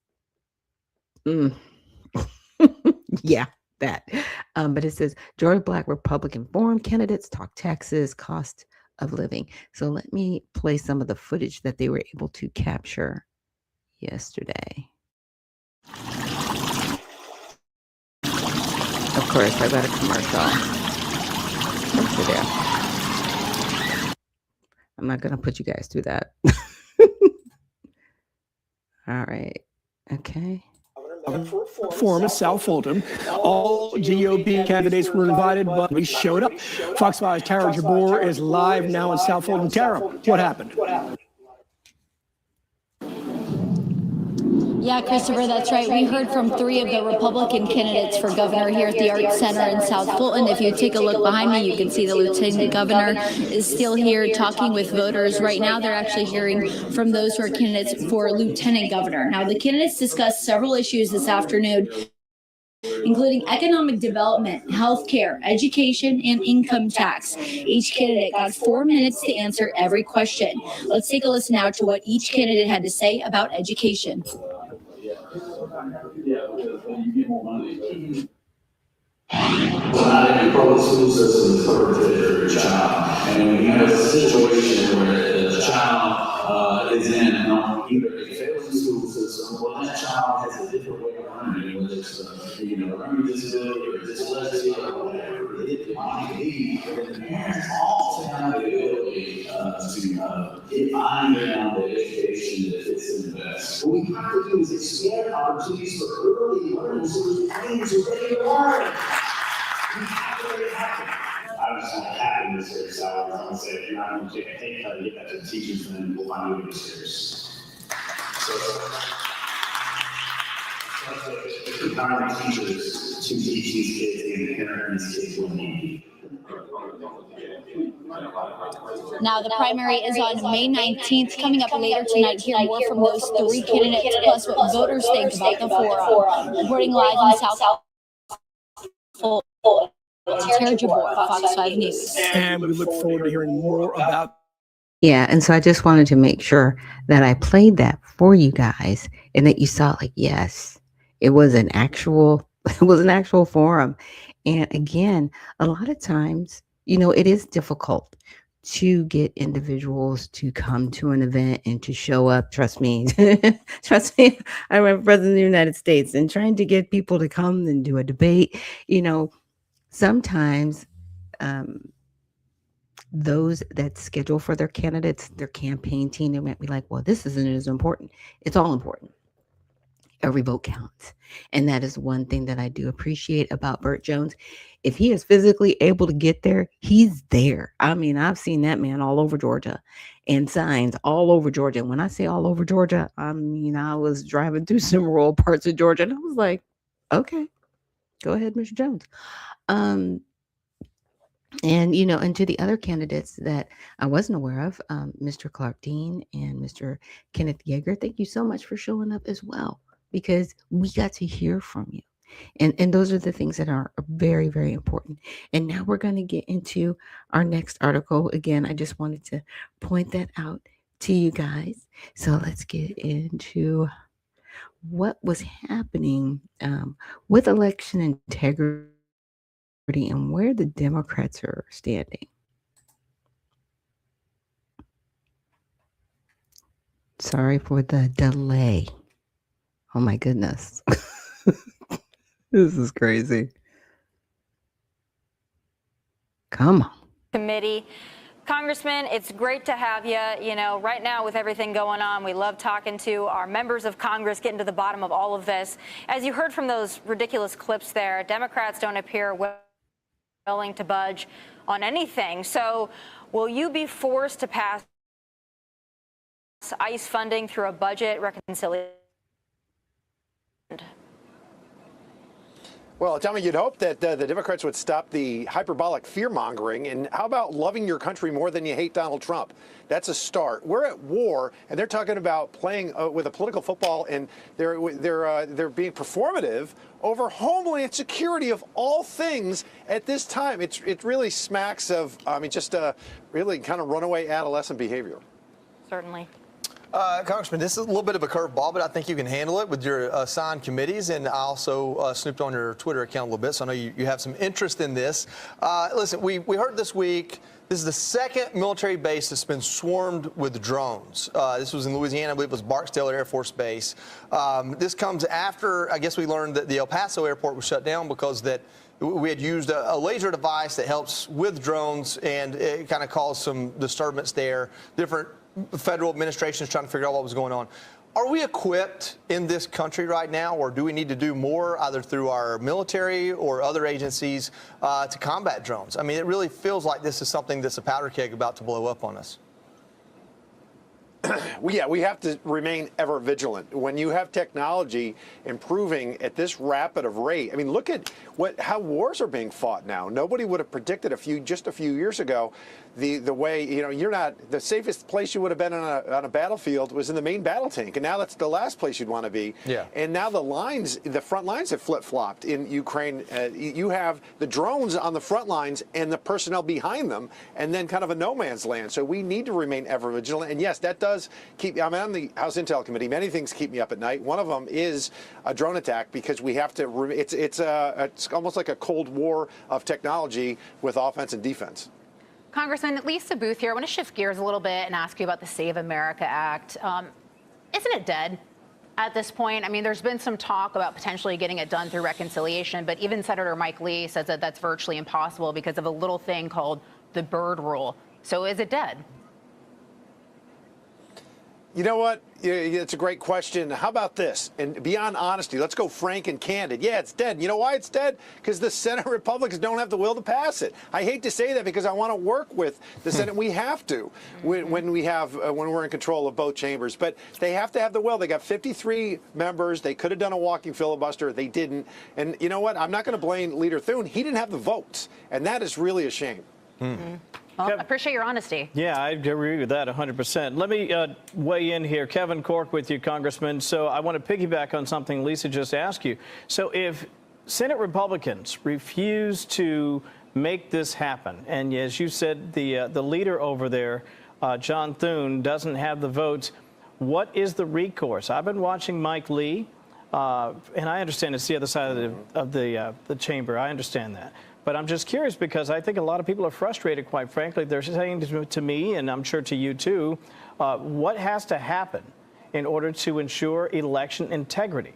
yeah, that. But it says, Georgia Black Republican Forum candidates talk taxes, cost of living. So let me play some of the footage that they were able to capture yesterday. Of course, I got a commercial. Of course I do. I'm not going to put you guys through that. All right. Okay. Forum in South Fulton. All GOP candidates were invited, but we showed up. Fox 5's Tara Jabbour is live now in South Fulton. Tara, what happened? Yeah, Christopher, that's right. We heard from 3 of the Republican candidates for governor here at the Arts Center in South Fulton. If you take a look behind me, you can see the lieutenant governor is still here talking with voters. Right now, they're actually hearing from those who are candidates for lieutenant governor. Now, the candidates discussed several issues this afternoon, including economic development, healthcare, education, and income tax. Each candidate got 4 minutes to answer every question. Let's take a listen now to what each candidate had to say about education. Not every public school system is perfect for your child. And when you have a situation where the child is in either a failing school system or that child has a different way of learning, whether it's learning disability or dyslexia or whatever it might be, then the parents also have the ability to get on the education that fits them best. What we have to do is expand opportunities for early learning so that things are ready to learn. I just want to happen this year, so I was going to say, if you're not going to take a pay cut to get that to the teachers, then we'll find you upstairs. So, it's empowering teachers to teach these kids and parent these kids what they need. Now, the primary is on May 19th. Coming up later tonight, hear more from those 3 candidates, plus what voters think about the forum. Reporting live in South Fulton, Tara Jabbour, Fox 5 News. And we look forward to hearing more about. Yeah, and so I just wanted to make sure that I played that for you guys and that you saw, like, yes, it was an actual forum. And again, a lot of times, it is difficult to get individuals to come to an event and to show up. Trust me, I'm a president of the United States, and trying to get people to come and do a debate, sometimes those that schedule for their candidates, their campaign team, they might be like, well, this isn't as important. It's all important. Every vote counts. And that is one thing that I do appreciate about Burt Jones. If he is physically able to get there, he's there. I mean, I've seen that man all over Georgia and signs all over Georgia. And when I say all over Georgia, I mean, I was driving through some rural parts of Georgia and I was like, okay, go ahead, Mr. Jones. And, and to the other candidates that I wasn't aware of, Mr. Clark Dean and Mr. Kenneth Yeager, thank you so much for showing up as well, because we got to hear from you. And those are the things that are very, very important. And now we're going to get into our next article. Again, I just wanted to point that out to you guys. So let's get into what was happening with election integrity and where the Democrats are standing. Sorry for the delay. Oh my goodness. This is crazy. Come on. Committee. Congressman, it's great to have you. Right now with everything going on, we love talking to our members of Congress, getting to the bottom of all of this. As you heard from those ridiculous clips there, Democrats don't appear willing to budge on anything. So will you be forced to pass ICE funding through a budget reconciliation? Well, tell me, you'd hope that the Democrats would stop the hyperbolic fear-mongering. And how about loving your country more than you hate Donald Trump? That's a start. We're at war, and they're talking about playing with a political football, and they're being performative over homeland security of all things at this time. It really smacks of, just really kind of runaway adolescent behavior. Certainly. Congressman, this is a little bit of a curveball, but I think you can handle it with your assigned committees. And I also snooped on your Twitter account a little bit, so I know you have some interest in this. Listen, we heard this week This is the second military base that's been swarmed with drones. This was in Louisiana. I believe it was Barksdale Air Force Base. This comes after, I guess we learned that the El Paso airport was shut down because that we had used a laser device that helps with drones, and it kind of caused some disturbance there. Different federal administrations trying to figure out what was going on. Are we equipped in this country right now, or do we need to do more either through our military or other agencies to combat drones? I mean, it really feels like this is something that's a powder keg about to blow up on us. Yeah, we have to remain ever vigilant. When you have technology improving at this rapid of rate, I mean, look at how wars are being fought now. Nobody would have predicted just a few years ago the way, you're not, the safest place you would have been on a battlefield was in the main battle tank, and now that's the last place you'd want to be. Yeah. And now the front lines have flip-flopped in Ukraine. You have the drones on the front lines and the personnel behind them, and then kind of a no man's land. So we need to remain ever vigilant. And yes, that does keep, I'm on the House Intel Committee. Many things keep me up at night. One of them is a drone attack, because we have to, it's almost like a Cold War of technology with offense and defense. Congressman Lisa Booth here. I want to shift gears a little bit and ask you about the Save America Act. Isn't it dead at this point? I mean, there's been some talk about potentially getting it done through reconciliation, but even Senator Mike Lee says that that's virtually impossible because of a little thing called the Byrd Rule. So is it dead? You know what? It's a great question. How about this? And beyond honesty, let's go frank and candid. Yeah, it's dead. You know why it's dead? Because the Senate Republicans don't have the will to pass it. I hate to say that because I want to work with the Senate. We have to when we're in control of both chambers. But they have to have the will. They got 53 members. They could have done a walking filibuster. They didn't. And you know what? I'm not going to blame Leader Thune. He didn't have the votes, and that is really a shame. Well, I appreciate your honesty. Yeah, I agree with that 100%. Let me weigh in here. Kevin Corke with you, Congressman. So I want to piggyback on something Lisa just asked you. So if Senate Republicans refuse to make this happen, and as you said, the leader over there, John Thune, doesn't have the votes, what is the recourse? I've been watching Mike Lee, and I understand it's the other side of the chamber. I understand that. But I'm just curious because I think a lot of people are frustrated, quite frankly. They're saying to me, and I'm sure to you too, what has to happen in order to ensure election integrity?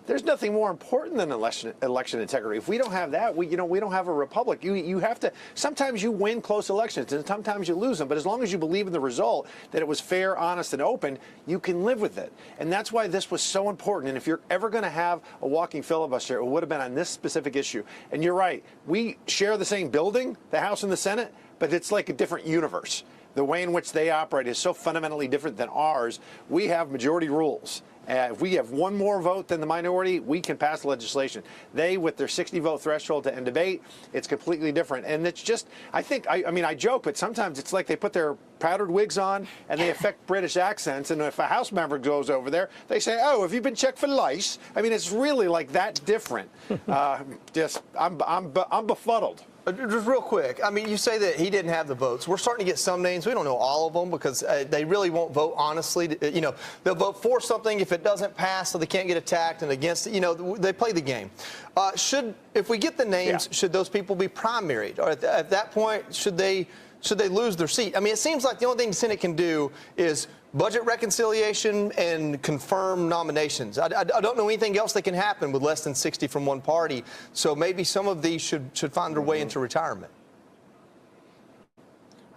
There's nothing more important than election integrity. If we don't have that, we don't have a republic. You have to. Sometimes you win close elections, and sometimes you lose them. But as long as you believe in the result, that it was fair, honest, and open, you can live with it. And that's why this was so important. And if you're ever going to have a walking filibuster, it would have been on this specific issue. And you're right. We share the same building, the House and the Senate, but it's like a different universe. The way in which they operate is so fundamentally different than ours. We have majority rules. If we have one more vote than the minority, we can pass legislation. They, with their 60-vote threshold to end debate, it's completely different. And it's just, I mean, I joke, but sometimes it's like they put their powdered wigs on and they affect British accents. And if a House member goes over there, they say, "Oh, have you been checked for lice?" I mean, it's really like that different. I'm befuddled. Just real quick, I mean, you say that he didn't have the votes. We're starting to get some names. We don't know all of them because they really won't vote honestly. They'll vote for something if it doesn't pass, so they can't get attacked, and against it. They play the game. If we get the names, should those people be primaried? Or at that point, should they lose their seat? I mean, it seems like the only thing the Senate can do is budget reconciliation and confirm nominations. I don't know anything else that can happen with less than 60 from one party. So maybe some of these should find their way into retirement.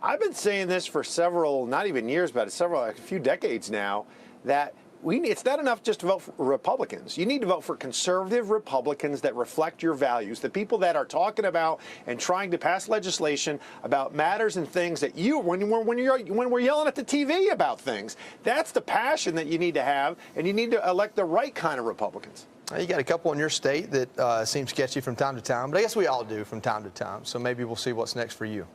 I've been saying this for several, not even years, but a few decades now, that it's not enough just to vote for Republicans. You need to vote for conservative Republicans that reflect your values, the people that are talking about and trying to pass legislation about matters and things that when we're yelling at the TV about things. That's the passion that you need to have, and you need to elect the right kind of Republicans. You got a couple in your state that seem sketchy from time to time, but I guess we all do from time to time. So maybe we'll see what's next for you.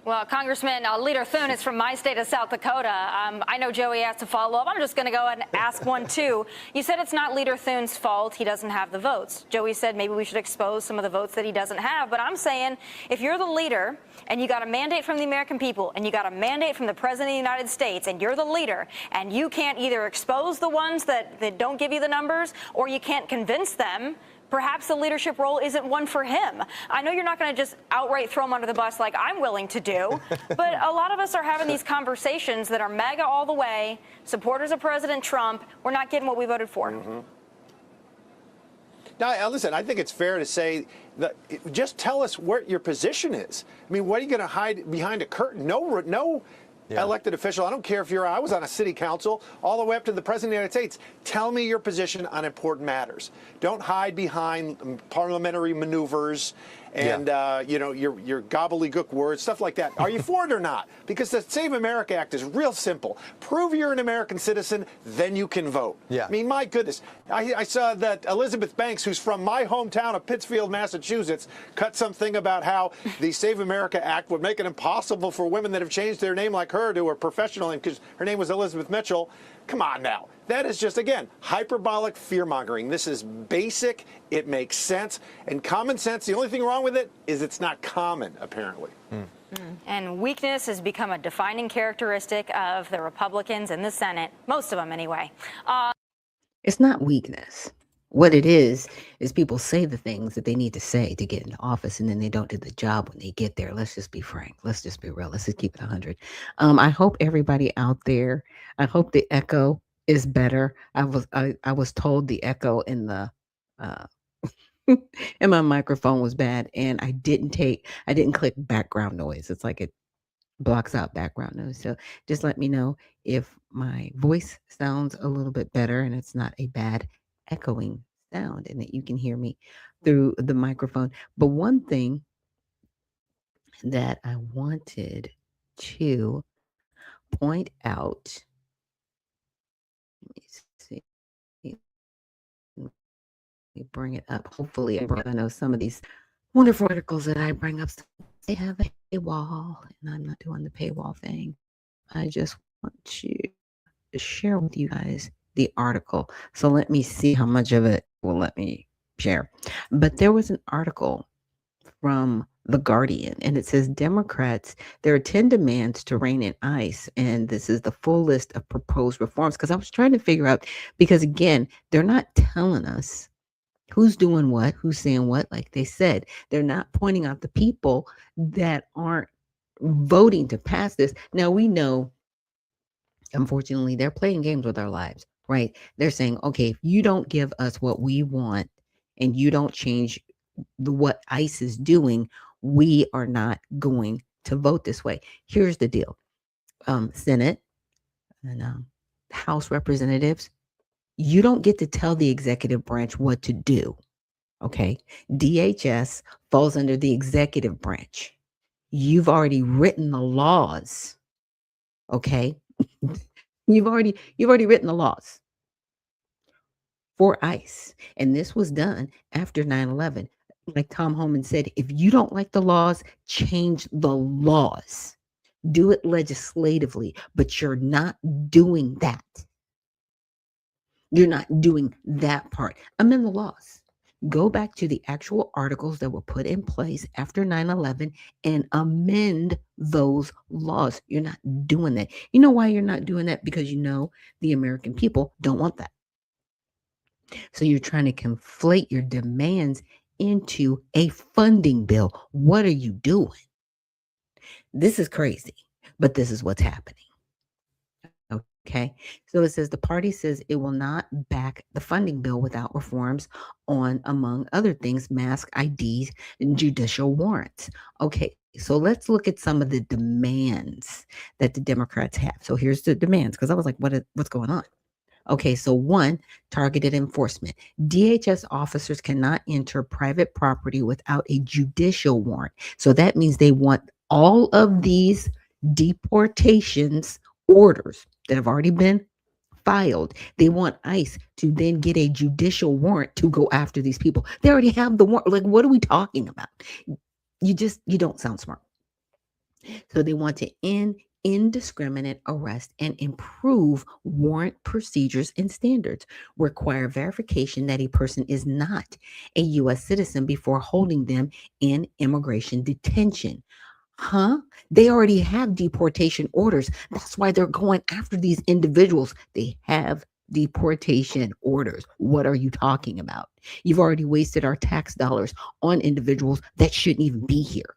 Well, Congressman, Leader Thune is from my state of South Dakota. I know Joey asked to follow up. I'm just going to go and ask one, too. You said it's not Leader Thune's fault he doesn't have the votes. Joey said maybe we should expose some of the votes that he doesn't have. But I'm saying if you're the leader and you got a mandate from the American people and you got a mandate from the President of the United States and you're the leader and you can't either expose the ones that don't give you the numbers or you can't convince them perhaps the leadership role isn't one for him. I know you're not going to just outright throw him under the bus like I'm willing to do, but a lot of us are having these conversations that are MAGA all the way, supporters of President Trump. We're not getting what we voted for. Now, listen, I think it's fair to say that just tell us what your position is. I mean, what are you going to hide behind a curtain? No elected official. I don't care if I was on a city council all the way up to the president of the United States. Tell me your position on important matters. Don't hide behind parliamentary maneuvers and your gobbledygook words, stuff like that. Are you for it or not? Because the Save America Act is real simple. Prove you're an American citizen, then you can vote. I mean, my goodness. I saw that Elizabeth Banks, who's from my hometown of Pittsfield, Massachusetts, cut something about how the Save America Act would make it impossible for women that have changed their name like her to a professional name because her name was Elizabeth Mitchell. Come on now. That is just, again, hyperbolic fear-mongering. This is basic. It makes sense. And common sense, the only thing wrong with it is it's not common, apparently. And weakness has become a defining characteristic of the Republicans in the Senate, most of them anyway. It's not weakness. What it is people say the things that they need to say to get into office, and then they don't do the job when they get there. Let's just be frank. Let's just be real. Let's just keep it 100. I hope everybody out there, I hope the echo is better. I was told the echo in the and my microphone was bad, and I didn't click background noise. It's like it blocks out background noise. So just let me know if my voice sounds a little bit better and it's not a bad echoing sound and that you can hear me through the microphone. But one thing that I wanted to point out, let me see, let me bring it up. Hopefully, I know some of these wonderful articles that I bring up, they have a paywall, and I'm not doing the paywall thing. I just want to share with you guys the article. So let me see how much of it will let me share. But there was an article from The Guardian, and it says Democrats, there are 10 demands to rein in ICE, and this is the full list of proposed reforms. Because I was trying to figure out, because again, they're not telling us who's doing what, who's saying what. Like they said, they're not pointing out the people that aren't voting to pass this. Now we know, unfortunately, they're playing games with our lives, right? They're saying, okay, if you don't give us what we want and you don't change what ICE is doing, we are not going to vote this way. Here's the deal. Senate and House representatives, you don't get to tell the executive branch what to do. Okay. DHS falls under the executive branch. You've already written the laws. Okay. You've already written the laws for ICE. And this was done after 9/11. Like Tom Homan said, if you don't like the laws, change the laws. Do it legislatively, but you're not doing that. You're not doing that part. Amend the laws. Go back to the actual articles that were put in place after 9/11 and amend those laws. You're not doing that. You know why you're not doing that? Because you know the American people don't want that. So you're trying to conflate your demands into a funding bill. What are you doing? This is crazy, but this is what's happening. Okay. So it says the party says it will not back the funding bill without reforms on, among other things, mask IDs and judicial warrants. Okay. So let's look at some of the demands that the Democrats have. So here's the demands, because I was like, what's going on? Okay, so 1, targeted enforcement. DHS officers cannot enter private property without a judicial warrant. So that means they want all of these deportations orders that have already been filed. They want ICE to then get a judicial warrant to go after these people. They already have the warrant. Like, what are we talking about? You don't sound smart. So they want to end indiscriminate arrest and improve warrant procedures and standards, require verification that a person is not a U.S. citizen before holding them in immigration detention. They already have deportation orders. That's why they're going after these individuals. They have deportation orders. What are you talking about? You've already wasted our tax dollars on individuals that shouldn't even be here.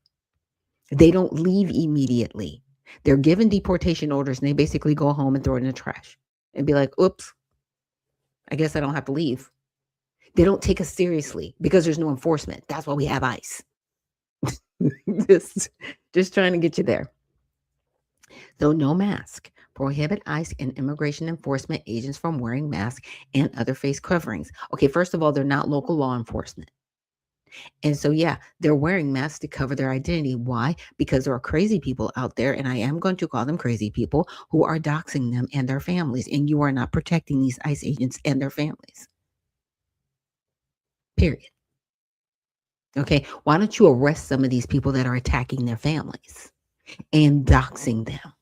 They don't leave immediately. They're given deportation orders and they basically go home and throw it in the trash and be like, oops, I guess I don't have to leave. They don't take us seriously because there's no enforcement. That's why we have ICE. just trying to get you there. So no mask. Prohibit ICE and immigration enforcement agents from wearing masks and other face coverings. Okay, first of all, they're not local law enforcement. And so, yeah, they're wearing masks to cover their identity. Why? Because there are crazy people out there, and I am going to call them crazy people, who are doxing them and their families. And you are not protecting these ICE agents and their families. Period. Okay, why don't you arrest some of these people that are attacking their families and doxing them?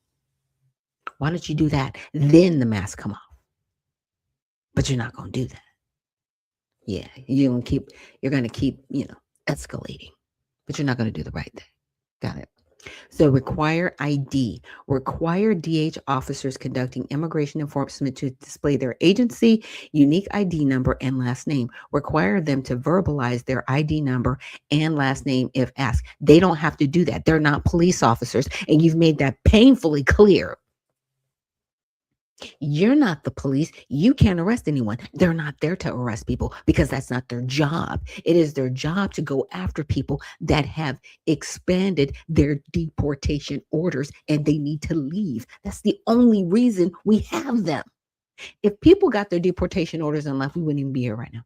Why don't you do that? Then the masks come off. But you're not going to do that. Yeah, you're going to keep, escalating. But you're not going to do the right thing. Got it. So require ID. Require DH officers conducting immigration enforcement to display their agency, unique ID number, and last name. Require them to verbalize their ID number and last name if asked. They don't have to do that. They're not police officers. And you've made that painfully clear. You're not the police. You can't arrest anyone. They're not there to arrest people because that's not their job. It is their job to go after people that have expanded their deportation orders and they need to leave. That's the only reason we have them. If people got their deportation orders and left, we wouldn't even be here right now.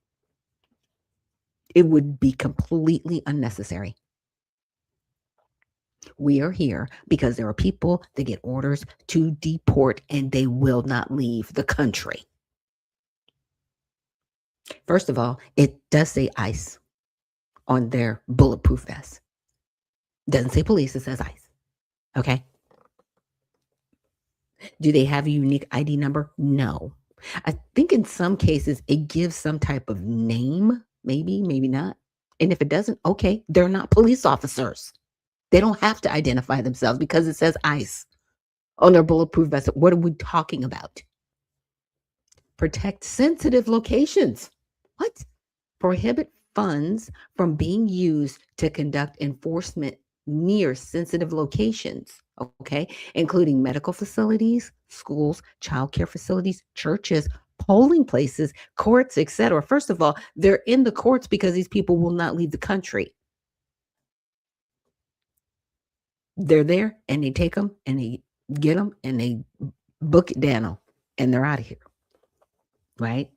It would be completely unnecessary. We are here because there are people that get orders to deport and they will not leave the country. First of all, it does say ICE on their bulletproof vest. Doesn't say police, it says ICE. Okay. Do they have a unique ID number? No. I think in some cases it gives some type of name, maybe not. And if it doesn't, okay, they're not police officers. They don't have to identify themselves because it says ICE on their bulletproof vest. What are we talking about? Protect sensitive locations. What? Prohibit funds from being used to conduct enforcement near sensitive locations, okay, including medical facilities, schools, childcare facilities, churches, polling places, courts, etc. First of all, they're in the courts because these people will not leave the country. They're there and they take them and they get them and they book it down and they're out of here. Right?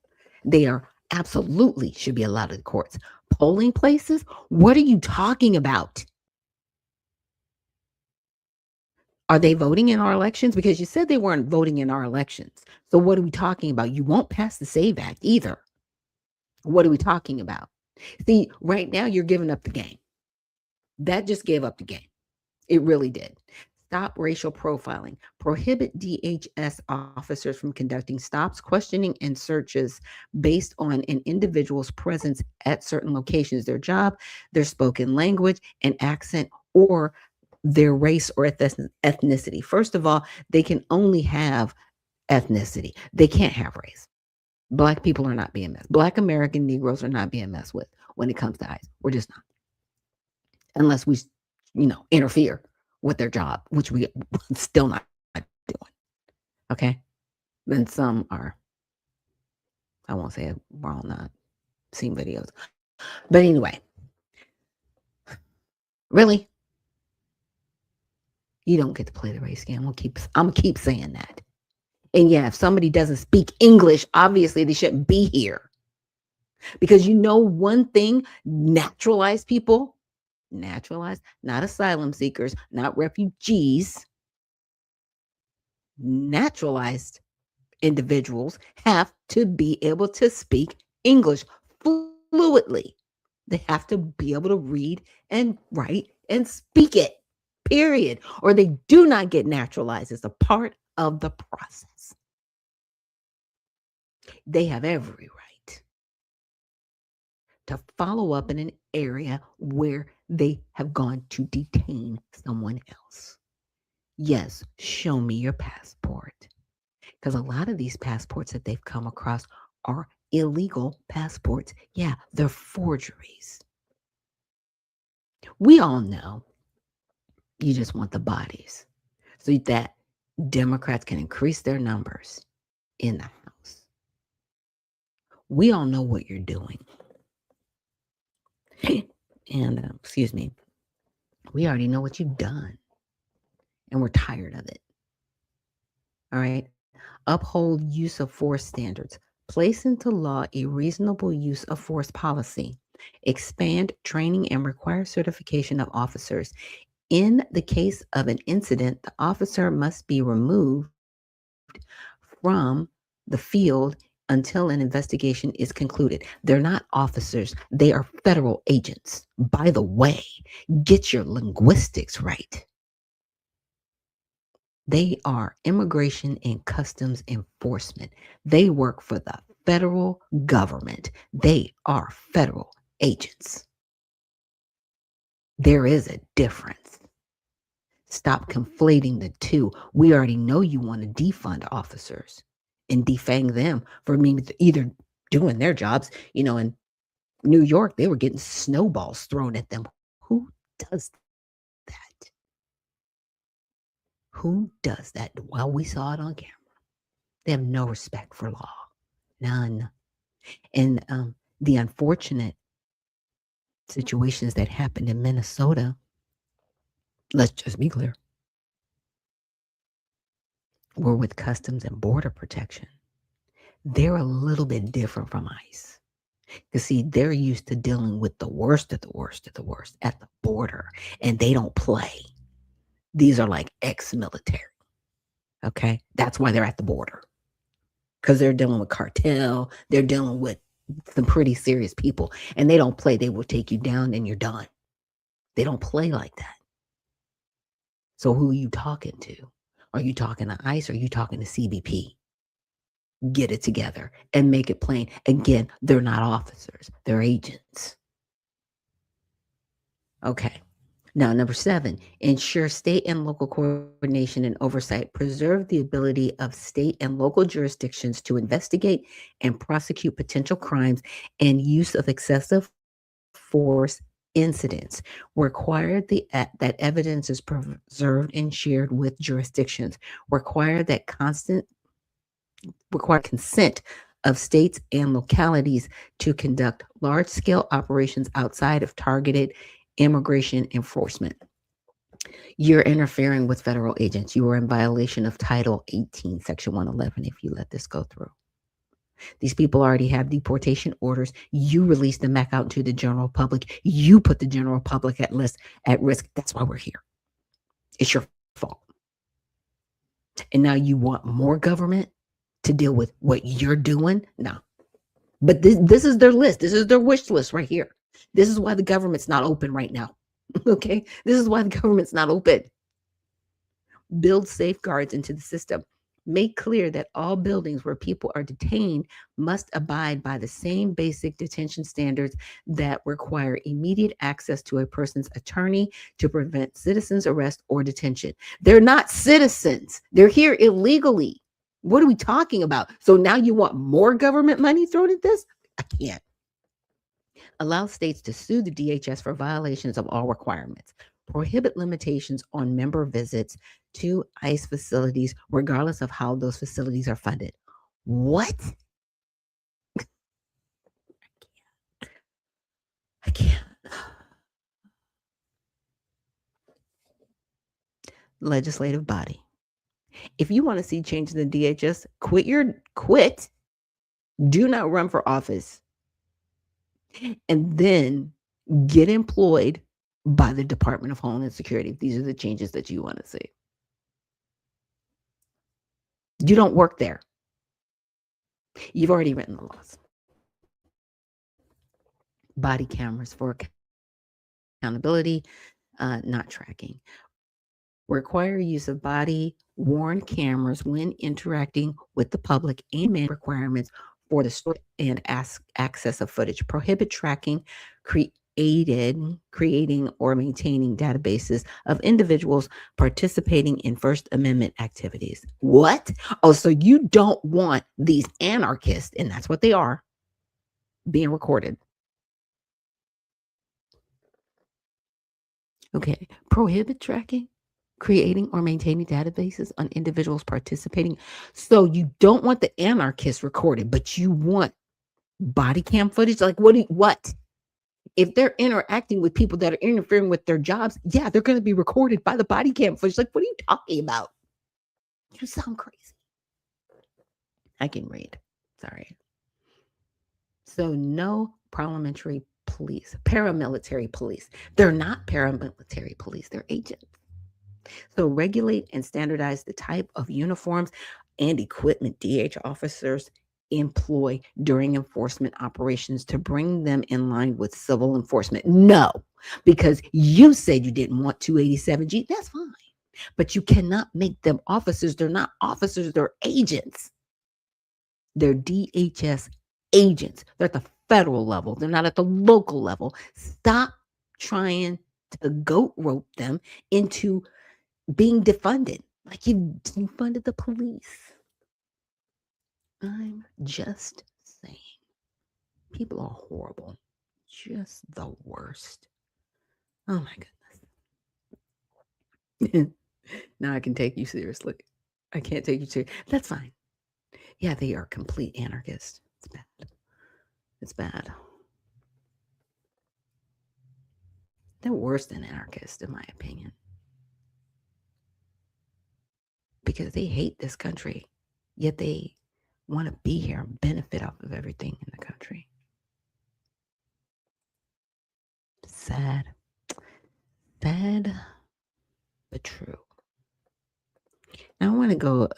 They are absolutely should be allowed in the courts. Polling places? What are you talking about? Are they voting in our elections? Because you said they weren't voting in our elections. So what are we talking about? You won't pass the SAVE Act either. What are we talking about? See, right now you're giving up the game. That just gave up the game. It really did. Stop racial profiling. Prohibit DHS officers from conducting stops, questioning, and searches based on an individual's presence at certain locations, their job, their spoken language and accent, or their race or ethnicity. First of all, they can only have ethnicity. They can't have race. Black people are not being messed. Black American Negroes are not being messed with when it comes to ICE. We're just not. Unless we interfere with their job, which we still not doing. Okay. Then some are, I won't say it, we're all not seeing videos. But anyway, really, you don't get to play the race game. I'm gonna keep saying that. And yeah, if somebody doesn't speak English, obviously they shouldn't be here. Because one thing, naturalized people, not asylum seekers, not refugees, naturalized individuals have to be able to speak English fluently. They have to be able to read and write and speak it, period. Or they do not get naturalized as a part of the process. They have every right to follow up in an area where they have gone to detain someone else. Yes, show me your passport. Because a lot of these passports that they've come across are illegal passports. Yeah, they're forgeries. We all know you just want the bodies so that Democrats can increase their numbers in the House. We all know what you're doing. And, excuse me, we already know what you've done. And we're tired of it. All right. Uphold use of force standards. Place into law a reasonable use of force policy. Expand training and require certification of officers. In the case of an incident, the officer must be removed from the field until an investigation is concluded. They're not officers, they are federal agents. By the way, get your linguistics right. They are immigration and customs enforcement. They work for the federal government. They are federal agents. There is a difference. Stop conflating the two. We already know you want to defund officers and defang them for either doing their jobs. You know, in New York, they were getting snowballs thrown at them. Who does that? Who does that? Well, we saw it on camera. They have no respect for law. None. And the unfortunate situations that happened in Minnesota, let's just be clear, were with Customs and Border Protection. They're a little bit different from ICE. Because, see, they're used to dealing with the worst of the worst of the worst at the border, and they don't play. These are like ex-military. Okay? That's why they're at the border. Because they're dealing with cartel, they're dealing with some pretty serious people, and they don't play. They will take you down and you're done. They don't play like that. So who are you talking to? Are you talking to ICE or are you talking to CBP? Get it together and make it plain. Again, they're not officers, they're agents. Okay. Now, number 7, ensure state and local coordination and oversight. Preserve the ability of state and local jurisdictions to investigate and prosecute potential crimes and use of excessive force incidents. Require that evidence is preserved and shared with jurisdictions. Require consent of states and localities to conduct large-scale operations outside of targeted immigration enforcement. You're interfering with federal agents. You are in violation of Title 18, Section 111, if you let this go through. These people already have deportation orders. You release them back out to the general public. You put the general public at risk. That's why we're here. It's your fault. And now you want more government to deal with what you're doing? No. But this is their list. This is their wish list right here. This is why the government's not open right now. Okay? This is why the government's not open. Build safeguards into the system. Make clear that all buildings where people are detained must abide by the same basic detention standards that require immediate access to a person's attorney to prevent citizens' arrest or detention. They're not citizens. They're here illegally. What are we talking about? So now you want more government money thrown at this? I can't. Allow states to sue the DHS for violations of all requirements. Prohibit limitations on member visits to ICE facilities, regardless of how those facilities are funded. What? I can't. Legislative body. If you want to see changes in the DHS, quit. Do not run for office. And then get employed by the Department of Homeland Security. These are the changes that you want to see. You don't work there. You've already written the laws. Body cameras for accountability, not tracking. Require use of body-worn cameras when interacting with the public and requirements for the storage and access of footage. Prohibit tracking, aided creating or maintaining databases of individuals participating in First Amendment activities. What? Oh, so you don't want these anarchists, and that's what they are, being recorded. Okay. Prohibit tracking, creating or maintaining databases on individuals participating. So you don't want the anarchists recorded, but you want body cam footage? Like what? If they're interacting with people that are interfering with their jobs, yeah, they're going to be recorded by the body cam footage. Like, what are you talking about? You sound crazy. I can read. Sorry. So no parliamentary police, paramilitary police. They're not paramilitary police. They're agents. So regulate and standardize the type of uniforms and equipment DH officers employ during enforcement operations to bring them in line with civil enforcement. No, because you said you didn't want 287G. That's fine. But you cannot make them officers. They're not officers, they're agents. They're DHS agents. They're at the federal level. They're not at the local level. Stop trying to goat rope them into being defunded. Like you defunded the police. I'm just saying. People are horrible. Just the worst. Oh my goodness. Now I can take you seriously. I can't take you seriously. That's fine. Yeah, they are complete anarchists. It's bad. It's bad. They're worse than anarchists, in my opinion. Because they hate this country, yet they want to be here and benefit off of everything in the country. Sad. Sad, but true. Now I want to go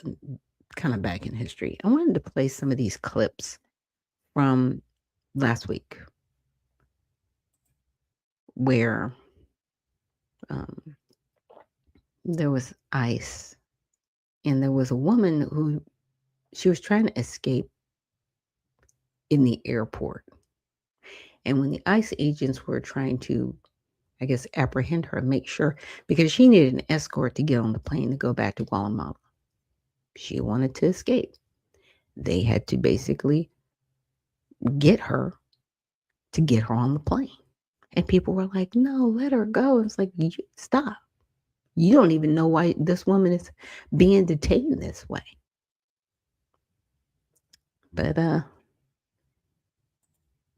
kind of back in history. I wanted to play some of these clips from last week where there was ICE and there was a woman who she was trying to escape in the airport. And when the ICE agents were trying to, I guess, apprehend her, make sure, because she needed an escort to get on the plane to go back to Guatemala. She wanted to escape. They had to basically get her to get her on the plane. And people were like, no, let her go. It's like, stop. You don't even know why this woman is being detained this way. But I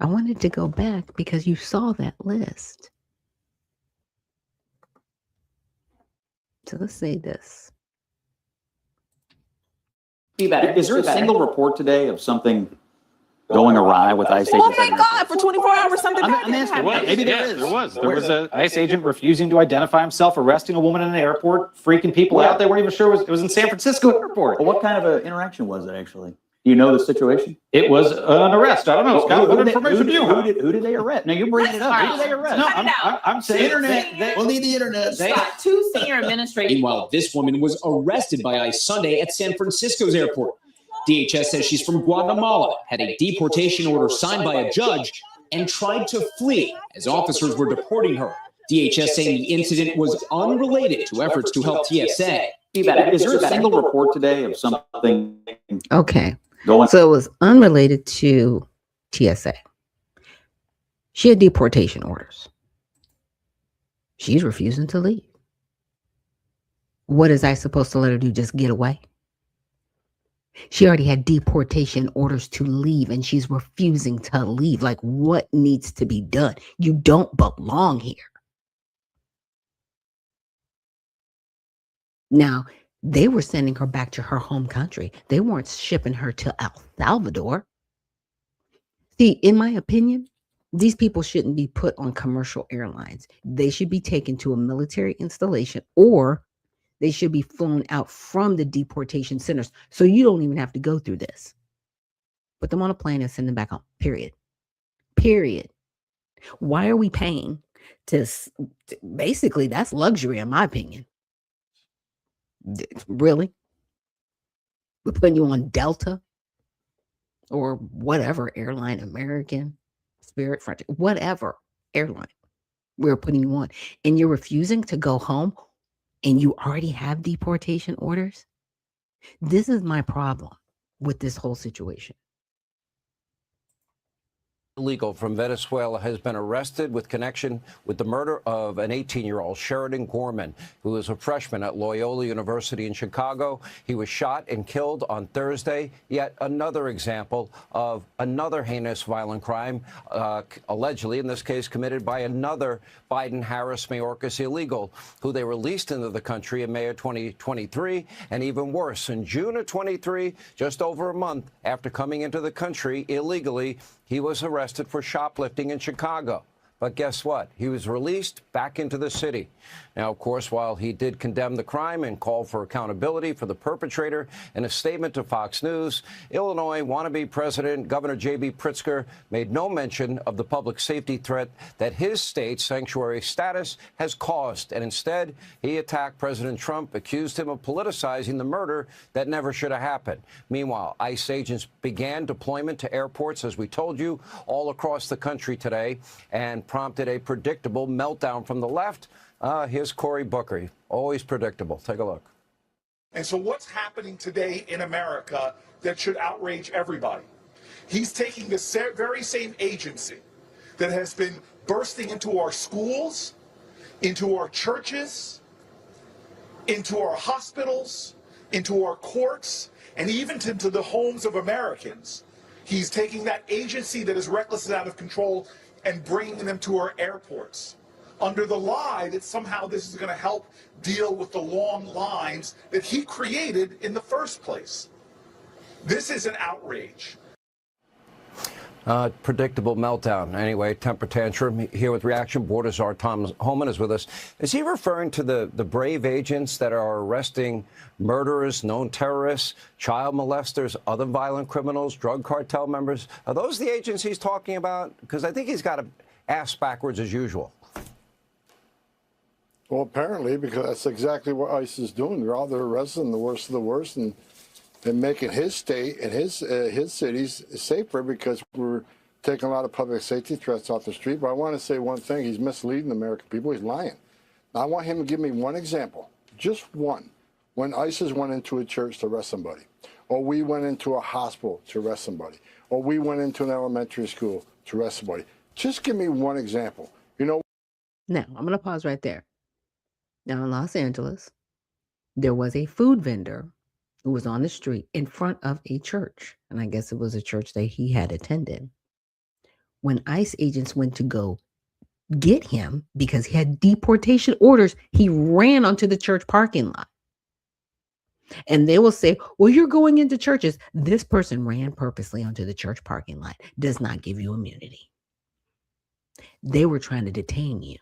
wanted to go back because you saw that list. So let's say this. Is there a single report today of something going awry with ICE agents? Oh my God, for 24 hours something I'm asking, maybe there is. There was an ICE agent refusing to identify himself, arresting a woman in an airport, freaking people out. They weren't even sure it was in San Francisco airport. Well, what kind of an interaction was it actually? Do you know the situation? It was an arrest. I don't know, Scott. What information do you have? Who did they arrest? Now you're bringing it up. Who did they arrest? No, I'm saying internet. We'll need the internet. Two senior administrators. Meanwhile, this woman was arrested by ICE Sunday at San Francisco's airport. DHS says she's from Guatemala, had a deportation order signed by a judge, and tried to flee as officers were deporting her. DHS saying the incident was unrelated to efforts to help TSA. Is there a single report today of something? Okay. So it was unrelated to TSA. She had deportation orders. She's refusing to leave. What is I supposed to let her do? Just get away? She already had deportation orders to leave and she's refusing to leave. Like, what needs to be done? You don't belong here. Now, they were sending her back to her home country. They weren't shipping her to El Salvador. See, in my opinion, these people shouldn't be put on commercial airlines. They should be taken to a military installation or they should be flown out from the deportation centers. So you don't even have to go through this. Put them on a plane and send them back home. Period. Period. Why are we paying to basically, that's luxury in my opinion. Really? We're putting you on Delta or whatever airline, American, Spirit, French, whatever. airline. We're putting you on. And you're refusing to go home and you already have deportation orders? This is my problem with this whole situation. Illegal from Venezuela has been arrested with connection with the murder of an 18-year-old Sheridan Gorman, who was a freshman at Loyola University in Chicago. He was shot and killed on Thursday. Yet another example of another heinous violent crime, allegedly, in this case, committed by another Biden-Harris Mayorkas illegal, who they released into the country in May of 2023. And even worse, in June of 23, just over a month after coming into the country illegally, he was arrested for shoplifting in Chicago. But guess what? He was released back into the city. Now, of course, while he did condemn the crime and call for accountability for the perpetrator in a statement to Fox News, Illinois wannabe President Governor J.B. Pritzker made no mention of the public safety threat that his state's sanctuary status has caused. And instead, he attacked President Trump, accused him of politicizing the murder that never should have happened. Meanwhile, ICE agents began deployment to airports, as we told you, all across the country today, and prompted a predictable meltdown from the left. Here's Cory Booker, always predictable. Take a look. And so what's happening today in America that should outrage everybody? He's taking the very same agency that has been bursting into our schools, into our churches, into our hospitals, into our courts, and even into the homes of Americans. He's taking that agency that is reckless and out of control and bringing them to our airports under the lie that somehow this is going to help deal with the long lines that he created in the first place. This is an outrage. Predictable meltdown. Anyway, temper tantrum. Here with Reaction Board czar Tom Homan is with us. Is he referring to the brave agents that are arresting murderers, known terrorists, child molesters, other violent criminals, drug cartel members? Are those the agents he's talking about? Because I think he's got to ass backwards as usual. Well, apparently, because that's exactly what ICE is doing. They're arresting the worst of the worst and making his state and his cities safer because we're taking a lot of public safety threats off the street. But I want to say one thing. He's misleading the American people. He's lying. Now, I want him to give me one example, just one, when ISIS went into a church to arrest somebody, or we went into a hospital to arrest somebody, or we went into an elementary school to arrest somebody. Just give me one example. You know. Now, I'm going to pause right there. Now, in Los Angeles, there was a food vendor who was on the street in front of a church. And I guess it was a church that he had attended. When ICE agents went to go get him because he had deportation orders, he ran onto the church parking lot. And they will say, well, you're going into churches. This person ran purposely onto the church parking lot. Does not give you immunity. They were trying to detain you.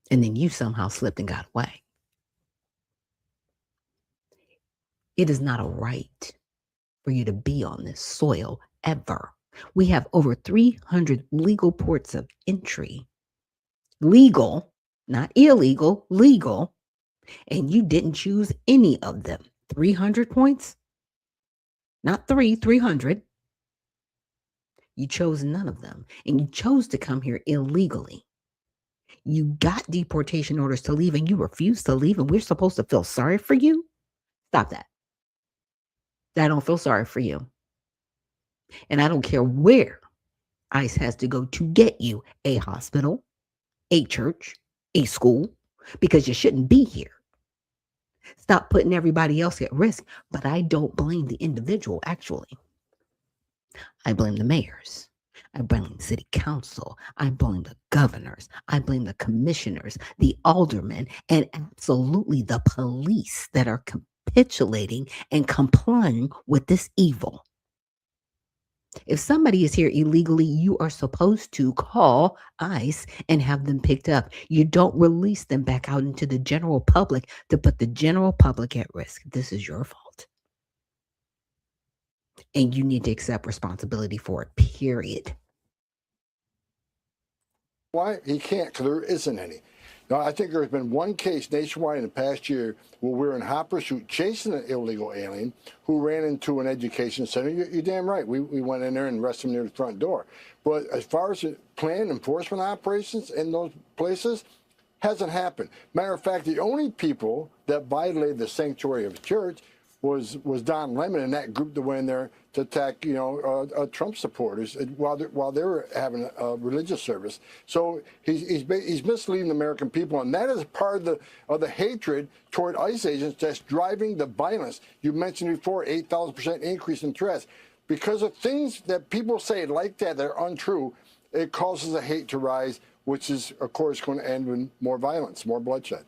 And then you somehow slipped and got away. It is not a right for you to be on this soil ever. We have over 300 legal ports of entry. Legal, not illegal, legal. And you didn't choose any of them. 300 points? Not 300. You chose none of them. And you chose to come here illegally. You got deportation orders to leave and you refused to leave and we're supposed to feel sorry for you? Stop that. I don't feel sorry for you. And I don't care where ICE has to go to get you, a hospital, a church, a school, because you shouldn't be here. Stop putting everybody else at risk. But I don't blame the individual, actually. I blame the mayors. I blame the city council. I blame the governors. I blame the commissioners, the aldermen, and absolutely the police that are capitulating and complying with this evil. If somebody is here illegally, you are supposed to call ICE and have them picked up. You don't release them back out into the general public to put the general public at risk. This is your fault. And you need to accept responsibility for it, period. Why? He can't, because there isn't any. Now, I think there's been one case nationwide in the past year where we're in hot pursuit chasing an illegal alien who ran into an education center. You're damn right. We went in there and arrested him near the front door. But as far as planned enforcement operations in those places, hasn't happened. Matter of fact, the only people that violated the sanctuary of the church was Don Lemon and that group that went in there to attack, Trump supporters while they were having a religious service. So he's misleading the American people, and that is part of the hatred toward ICE agents that's driving the violence. You mentioned before, 8,000% increase in threats. Because of things that people say like that are untrue, it causes the hate to rise, which is, of course, going to end with more violence, more bloodshed.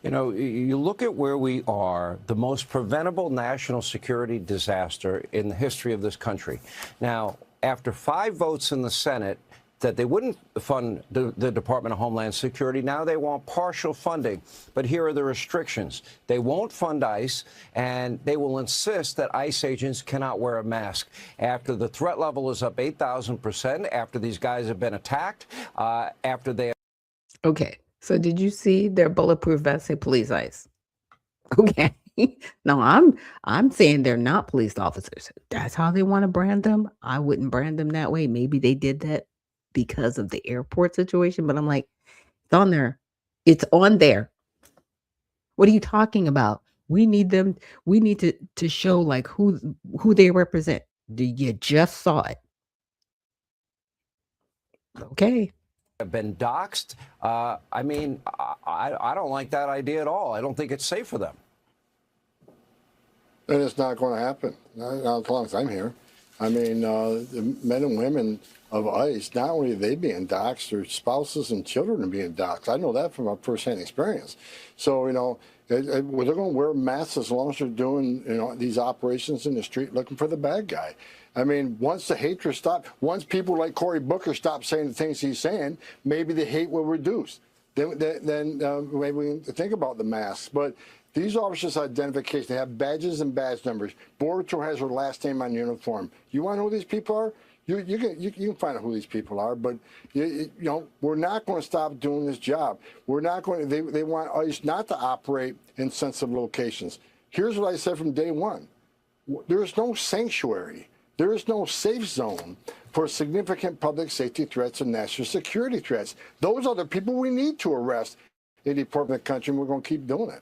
You look at where we are, the most preventable national security disaster in the history of this country. Now, after 5 votes in the Senate that they wouldn't fund the Department of Homeland Security, now they want partial funding. But here are the restrictions. They won't fund ICE, and they will insist that ICE agents cannot wear a mask. After the threat level is up 8,000%, after these guys have been attacked, after they... Okay. So did you see their bulletproof vests say police ICE? Okay. No, I'm saying they're not police officers. That's how they want to brand them. I wouldn't brand them that way. Maybe they did that because of the airport situation, but I'm like, it's on there. It's on there. What are you talking about? We need them. We need to show like who they represent. You just saw it. Okay. have been doxxed. I mean, I don't like that idea at all. I don't think it's safe for them. And it's not going to happen, not as long as I'm here. I mean, the men and women of ICE, not only are they being doxxed, their spouses and children are being doxxed. I know that from a first-hand experience. So, they're going to wear masks as long as they're doing, these operations in the street looking for the bad guy. I mean, once the hatred stops, once people like Cory Booker stop saying the things he's saying, maybe the hate will reduce. Then maybe we can think about the masks. But these officers' identification, they have badges and badge numbers. Border Patrol has their last name on uniform. You want to know who these people are? You can find out who these people are, but we're not going to stop doing this job. We're not going to. They want ICE not to operate in sensitive locations. Here's what I said from day one: there is no sanctuary. There is no safe zone for significant public safety threats and national security threats. Those are the people we need to arrest in the Department of the country, and we're going to keep doing it.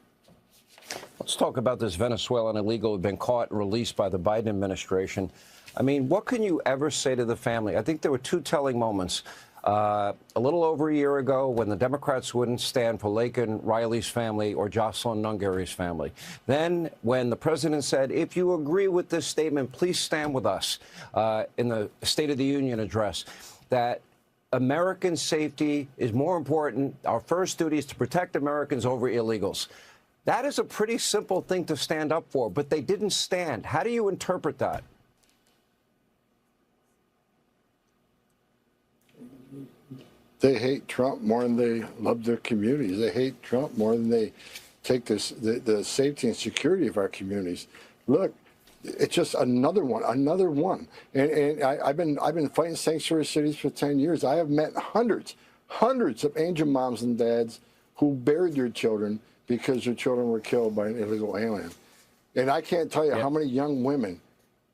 Let's talk about this Venezuelan illegal who'd been caught and released by the Biden administration. I mean, what can you ever say to the family? I think there were 2 telling moments. A little over a year ago when the Democrats wouldn't stand for Laken Riley's family or Jocelyn Nungary's family. Then when the president said, if you agree with this statement, please stand with us in the State of the Union address, that American safety is more important. Our first duty is to protect Americans over illegals. That is a pretty simple thing to stand up for, but they didn't stand. How do you interpret that? They hate Trump more than they love their communities. They hate Trump more than they take the safety and security of our communities. Look, it's just another one. And I've been fighting sanctuary cities for 10 years. I have met hundreds of angel moms and dads who buried their children because their children were killed by an illegal alien. And I can't tell you how many young women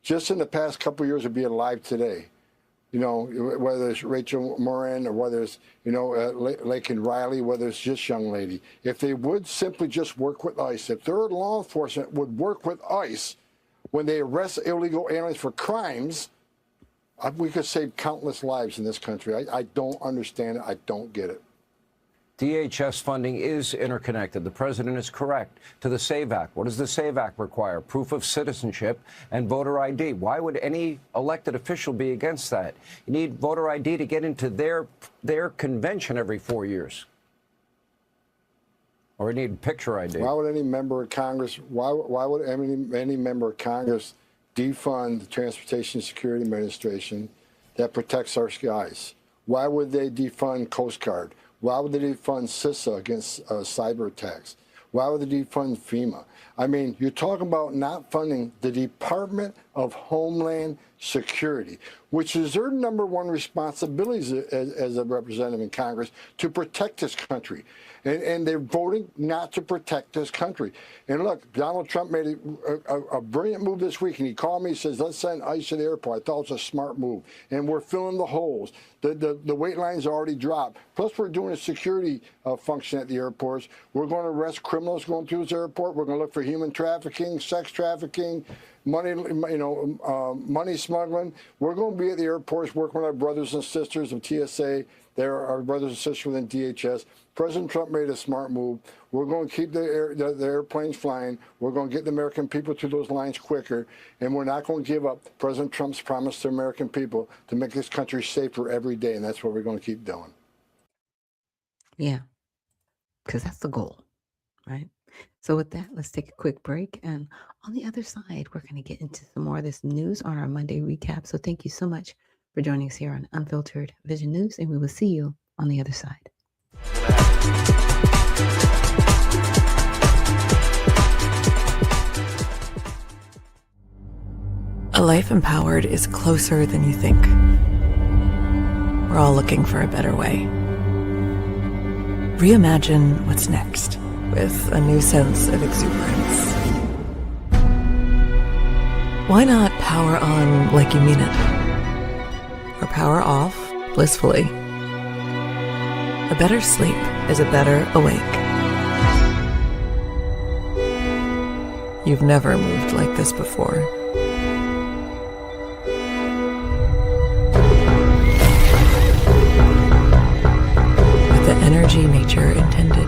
just in the past couple of years would be alive today. Whether it's Rachel Moran or whether it's, Laken Riley, whether it's just young lady. If they would simply just work with ICE, if their law enforcement would work with ICE when they arrest illegal aliens for crimes, we could save countless lives in this country. I don't understand it. I don't get it. DHS funding is interconnected. The president is correct. To the SAVE Act. What does the SAVE Act require? Proof of citizenship and voter ID. Why would any elected official be against that? You need voter ID to get into their convention every 4 years. Or you need picture ID. Why would any member of Congress, why would any member of Congress defund the Transportation Security Administration that protects our skies? Why would they defund Coast Guard? Why would they defund CISA against cyber attacks? Why would they defund FEMA? I mean, you're talking about not funding the Department of Homeland Security, which is their number one responsibility as a representative in Congress, to protect this country. And they're voting not to protect this country. And look, Donald Trump made a brilliant move this week, and he called me, he says, let's send ICE to the airport. I thought it was a smart move. And we're filling the holes. The wait lines are already dropped. Plus, we're doing a security function at the airports. We're going to arrest criminals going through this airport. We're going to look for human trafficking, sex trafficking, money smuggling. We're going to be at the airports working with our brothers and sisters of TSA. They're our brothers and sisters within DHS. President Trump made a smart move. We're going to keep the airplanes flying. We're going to get the American people through those lines quicker. And we're not going to give up President Trump's promise to American people to make this country safer every day. And that's what we're going to keep doing. Yeah, because that's the goal, right? So with that, let's take a quick break. And on the other side, we're going to get into some more of this news on our Monday recap. So thank you so much for joining us here on Unfiltered Vision News. And we will see you on the other side. A life empowered is closer than you think. We're all looking for a better way. Reimagine what's next with a new sense of exuberance. Why not power on like you mean it? Or power off blissfully? A better sleep is a better awake. You've never moved like this before. With the energy nature intended.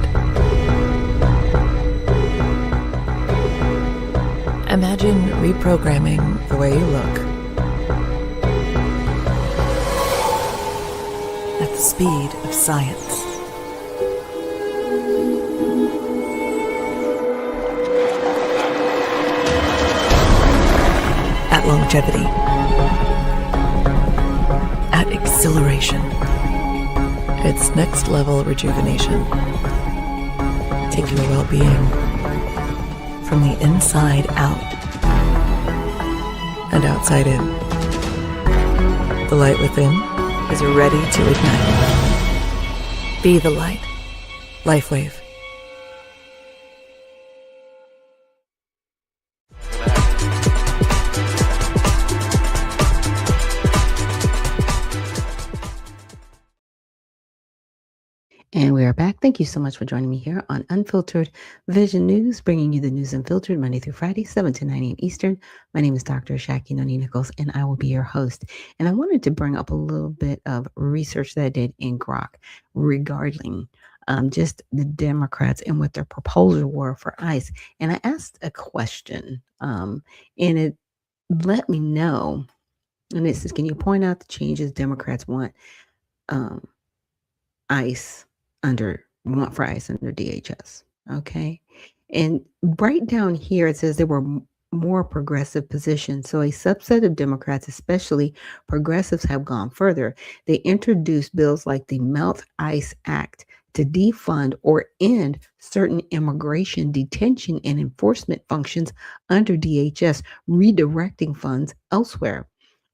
Imagine reprogramming the way you look at the speed of science. At longevity. At exhilaration. It's next level rejuvenation. Take your well-being from the inside out and outside in. The light within is ready to ignite. Be the light. LifeWave. And we are back. Thank you so much for joining me here on Unfiltered Vision News, bringing you the news unfiltered Monday through Friday, 7 to 9 a.m. Eastern. My name is Dr. Ashaki Noni Nichols, and I will be your host. And I wanted to bring up a little bit of research that I did in Grok regarding just the Democrats and what their proposal were for ICE. And I asked a question, and it let me know, and it says, can you point out the changes Democrats want ICE want for ICE under DHS? Okay. And right down here, it says there were more progressive positions. So a subset of Democrats, especially progressives, have gone further. They introduced bills like the Melt ICE Act to defund or end certain immigration detention and enforcement functions under DHS, redirecting funds elsewhere.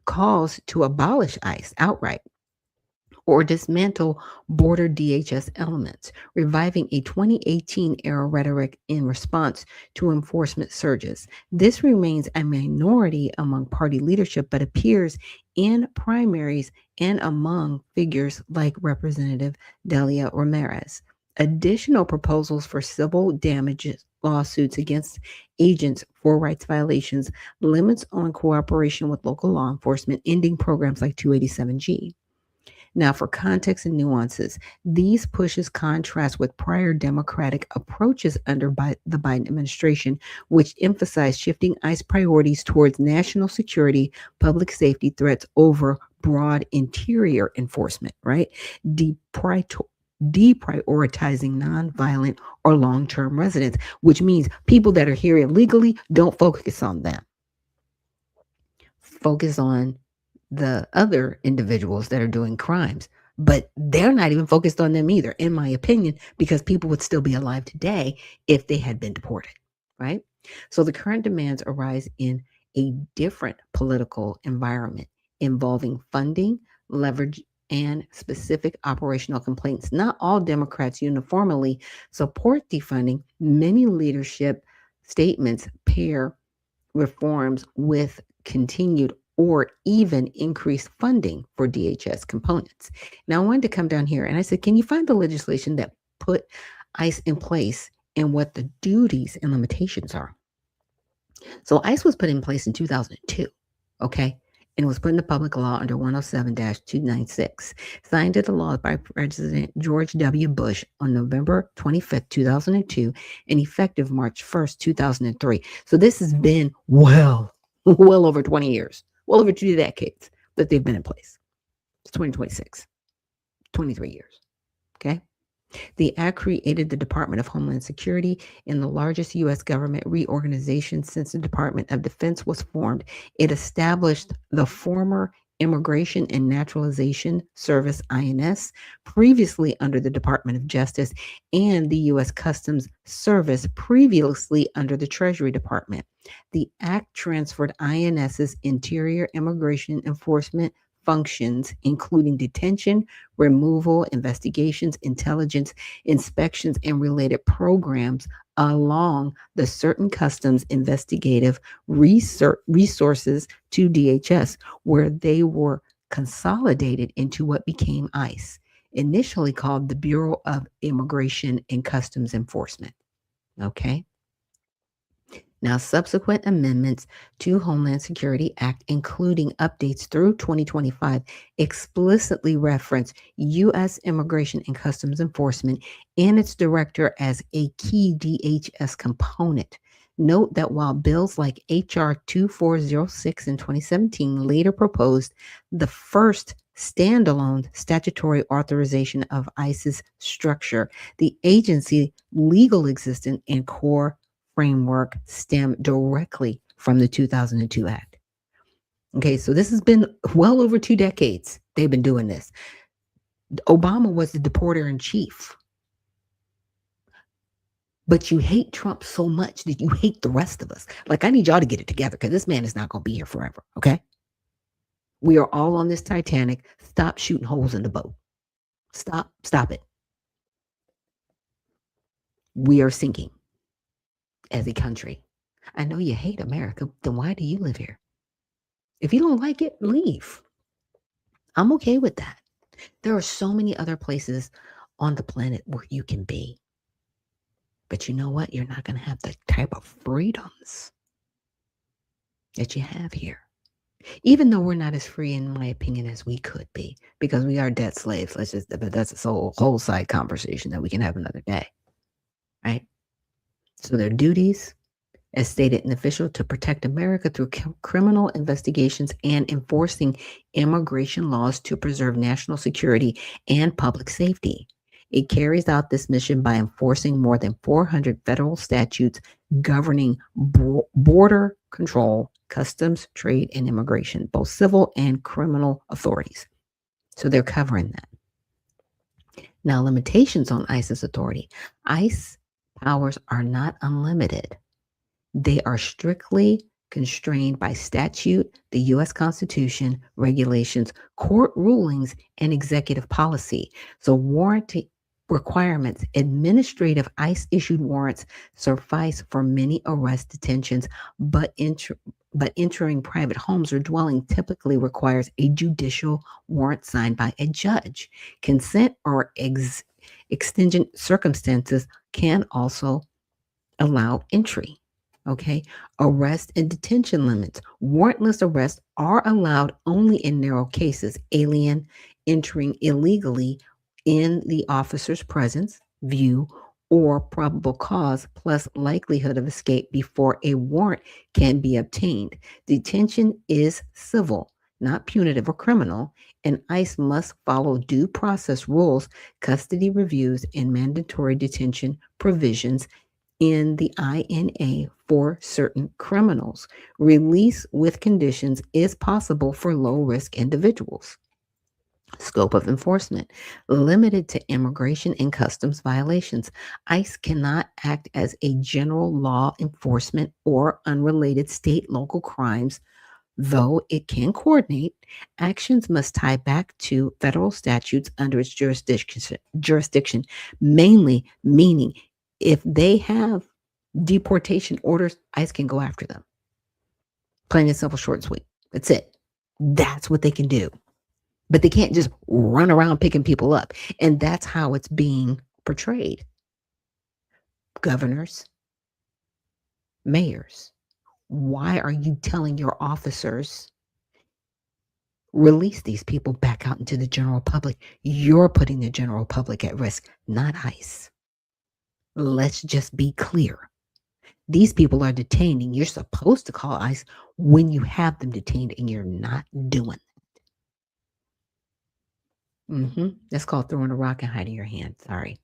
Calls to abolish ICE outright or dismantle border DHS elements, reviving a 2018 era rhetoric in response to enforcement surges. This remains a minority among party leadership, but appears in primaries and among figures like Representative Delia Ramirez. Additional proposals for civil damages lawsuits against agents for rights violations, limits on cooperation with local law enforcement, ending programs like 287G. Now, for context and nuances, these pushes contrast with prior Democratic approaches under the Biden administration, which emphasized shifting ICE priorities towards national security, public safety threats over broad interior enforcement, right? Deprioritizing nonviolent or long-term residents, which means people that are here illegally, don't focus on them. Focus on the other individuals that are doing crimes, but they're not even focused on them either, in my opinion, because people would still be alive today if they had been deported, right? So the current demands arise in a different political environment involving funding, leverage, and specific operational complaints. Not all Democrats uniformly support defunding. Many leadership statements pair reforms with continued or even increased funding for DHS components. Now, I wanted to come down here and I said, can you find the legislation that put ICE in place and what the duties and limitations are? So ICE was put in place in 2002, okay? And was put into public law under 107-296, signed into law by President George W. Bush on November 25th, 2002, and effective March 1st, 2003. So this has been well over 20 years, well over 2 decades that they've been in place. It's 2026, 23 years, okay? The act created the Department of Homeland Security in the largest U.S. government reorganization since the Department of Defense was formed. It established the former Immigration and Naturalization Service, INS, previously under the Department of Justice, and the U.S. Customs Service, previously under the Treasury Department. The act transferred INS's interior immigration enforcement functions, including detention, removal, investigations, intelligence, inspections, and related programs, along the certain customs investigative resources to DHS, where they were consolidated into what became ICE, initially called the Bureau of Immigration and Customs Enforcement. Okay. Now, subsequent amendments to Homeland Security Act, including updates through 2025, explicitly reference U.S. Immigration and Customs Enforcement and its director as a key DHS component. Note that while bills like H.R. 2406 in 2017 later proposed the first standalone statutory authorization of ICE's structure, the agency legal existence and core framework stem directly from the 2002 Act. Okay, so this has been well over 2 decades they've been doing this. Obama was the deporter in chief. But you hate Trump so much that you hate the rest of us. Like, I need y'all to get it together because this man is not going to be here forever, okay? We are all on this Titanic. Stop shooting holes in the boat. Stop it. We are sinking as a country. I know you hate America, then why do you live here? If you don't like it, leave. I'm okay with that. There are so many other places on the planet where you can be. But you know what? You're not going to have the type of freedoms that you have here. Even though we're not as free, in my opinion, as we could be, because we are debt slaves. But that's a whole side conversation that we can have another day. Right? So their duties, as stated in official, to protect America through criminal investigations and enforcing immigration laws to preserve national security and public safety. It carries out this mission by enforcing more than 400 federal statutes governing border control, customs, trade, and immigration, both civil and criminal authorities. So they're covering that. Now, limitations on ICE's authority. ICE powers are not unlimited. They are strictly constrained by statute, the U.S. Constitution, regulations, court rulings, and executive policy. So warrant requirements, administrative ICE-issued warrants suffice for many arrest detentions, but entering private homes or dwelling typically requires a judicial warrant signed by a judge. Consent or exigent circumstances can also allow entry. Okay, arrest and detention limits. Warrantless arrests are allowed only in narrow cases. Alien entering illegally in the officer's presence, view, or probable cause, plus likelihood of escape before a warrant can be obtained. Detention is civil, not punitive or criminal, and ICE must follow due process rules, custody reviews, and mandatory detention provisions in the INA for certain criminals. Release with conditions is possible for low-risk individuals. Scope of enforcement limited to immigration and customs violations. ICE cannot act as a general law enforcement or unrelated state local crimes, though it can coordinate. Actions must tie back to federal statutes under its jurisdiction, mainly meaning if they have deportation orders, ICE can go after them. Plain and simple, short and sweet. That's it. That's what they can do. But they can't just run around picking people up. And that's how it's being portrayed. Governors, mayors, why are you telling your officers, release these people back out into the general public? You're putting the general public at risk, not ICE. Let's just be clear. These people are detained, and you're supposed to call ICE when you have them detained, and you're not doing that. That's called throwing a rock and hiding your hand. Sorry.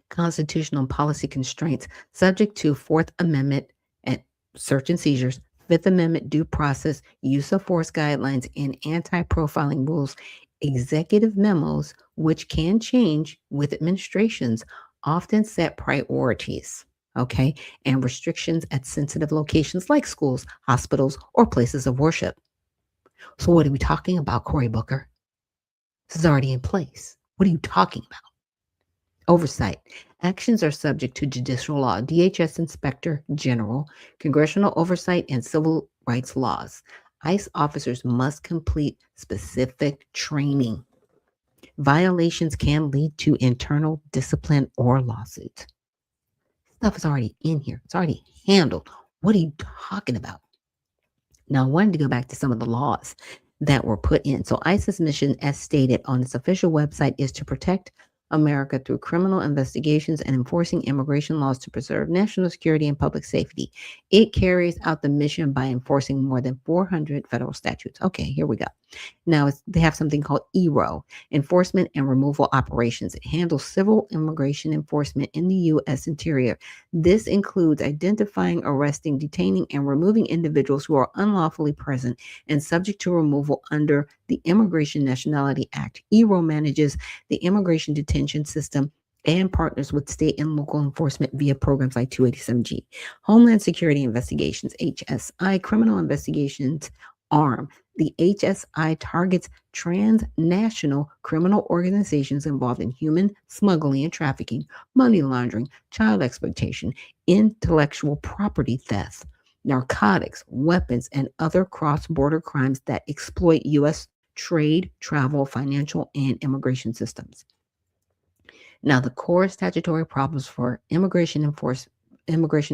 Constitutional and policy constraints subject to Fourth Amendment and search and seizures, Fifth Amendment due process, use of force guidelines, and anti-profiling rules. Executive memos, which can change with administrations, often set priorities, okay, and restrictions at sensitive locations like schools, hospitals, or places of worship. So what are we talking about, Cory Booker? This is already in place. What are you talking about? Oversight. Actions are subject to judicial law, DHS Inspector General, congressional oversight, and civil rights laws. ICE officers must complete specific training. Violations can lead to internal discipline or lawsuits. Stuff is already in here. It's already handled. What are you talking about? Now, I wanted to go back to some of the laws that were put in. So ICE's mission, as stated on its official website, is to protect America through criminal investigations and enforcing immigration laws to preserve national security and public safety. It carries out the mission by enforcing more than 400 federal statutes. Okay, here we go. Now, they have something called ERO, Enforcement and Removal Operations. It handles civil immigration enforcement in the U.S. interior. This includes identifying, arresting, detaining, and removing individuals who are unlawfully present and subject to removal under the Immigration Nationality Act. ERO manages the immigration detention system and partners with state and local enforcement via programs like 287G. Homeland Security Investigations, HSI, Criminal Investigations Arm. The HSI targets transnational criminal organizations involved in human smuggling and trafficking, money laundering, child exploitation, intellectual property theft, narcotics, weapons, and other cross-border crimes that exploit U.S. trade, travel, financial, and immigration systems. Now, the core statutory problems for immigration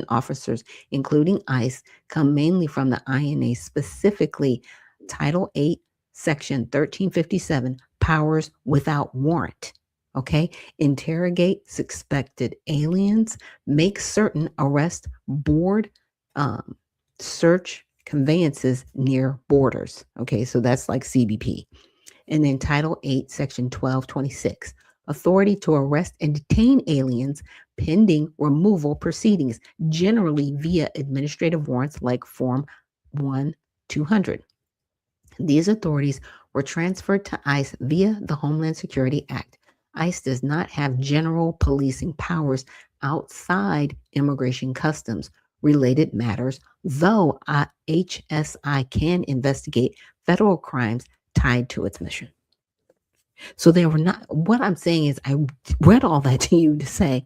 officers, including ICE, come mainly from the INA, specifically Title 8, Section 1357, powers without warrant. Okay, interrogate suspected aliens, make certain arrest, board, search conveyances near borders. Okay, so that's like CBP. And then Title 8, Section 1226, authority to arrest and detain aliens pending removal proceedings, generally via administrative warrants like Form 1-200. These authorities were transferred to ICE via the Homeland Security Act. ICE does not have general policing powers outside immigration customs related matters, though HSI can investigate federal crimes tied to its mission. So they were not, what I'm saying is, I read all that to you to say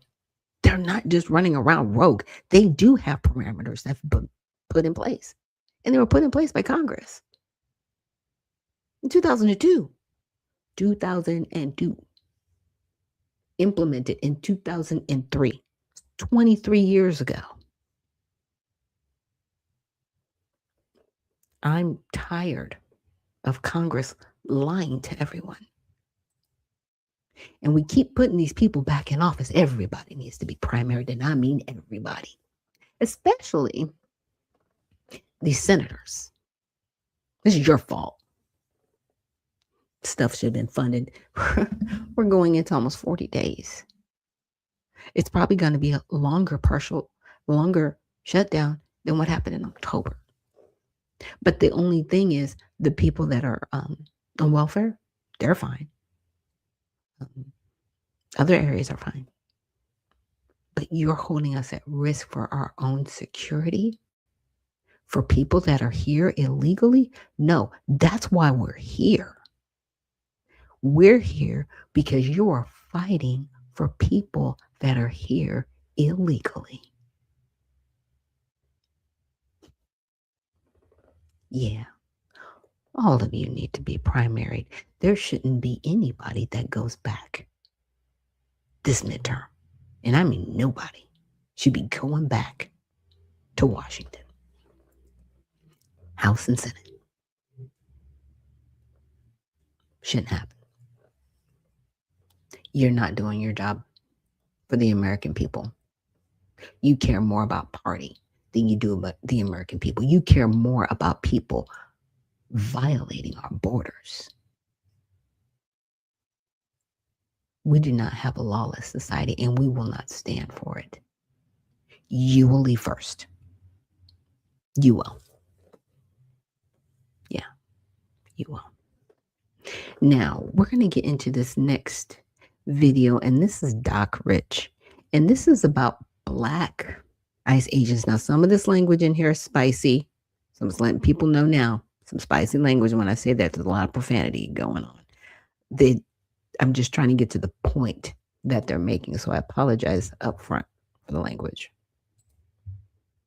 they're not just running around rogue. They do have parameters that have been put in place, and they were put in place by Congress in 2002, implemented in 2003, 23 years ago. I'm tired of Congress lying to everyone. And we keep putting these people back in office. Everybody needs to be primary. And I mean everybody, especially these senators. This is your fault. Stuff should have been funded. We're going into almost 40 days. It's probably going to be a longer shutdown than what happened in October. But the only thing is, the people that are on welfare, they're fine. Other areas are fine. But you're holding us at risk for our own security, for people that are here illegally? No, that's why we're here. We're here because you are fighting for people that are here illegally. Yeah, all of you need to be primaried. There shouldn't be anybody that goes back this midterm. And I mean nobody should be going back to Washington, House and Senate. Shouldn't happen. You're not doing your job for the American people. You care more about party than you do about the American people. You care more about people violating our borders. We do not have a lawless society, and we will not stand for it. You will leave first. You will. Yeah, you will. Now, we're going to get into this next video, and this is Doc Rich. And this is about Black ICE agents. Now, some of this language in here is spicy. So I'm just letting people know now. Some spicy language. When I say that, there's a lot of profanity going on. I'm just trying to get to the point that they're making. So I apologize up front for the language.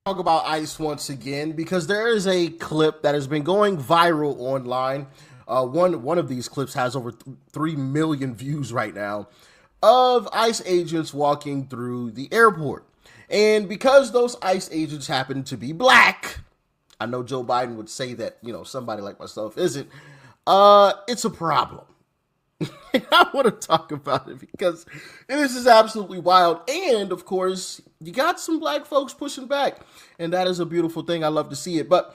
Talk about ICE once again, because there is a clip that has been going viral online. One of these clips has over 3 million views right now of ICE agents walking through the airport. And because those ICE agents happen to be Black, I know Joe Biden would say that, somebody like myself isn't, it's a problem. I want to talk about it because this is absolutely wild. And of course, you got some Black folks pushing back, and that is a beautiful thing. I love to see it. But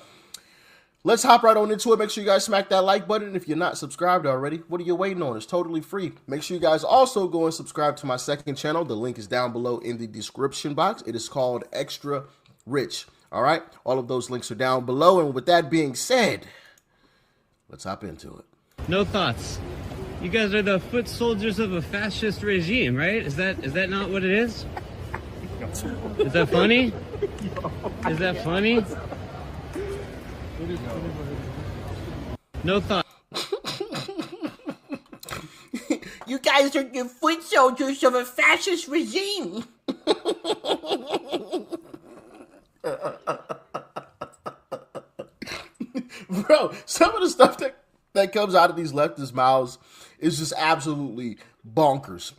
let's hop right on into it. Make sure you guys smack that like button. If you're not subscribed already, what are you waiting on? It's totally free. Make sure you guys also go and subscribe to my second channel. The link is down below in the description box. It is called Extra Rich. All right. All of those links are down below. And with that being said, let's hop into it. No thoughts. You guys are the foot soldiers of a fascist regime, right? Is that not what it is? Is that funny? Is that funny? No thought. You guys are the foot soldiers of a fascist regime. Bro, some of the stuff that comes out of these leftist mouths is just absolutely bonkers.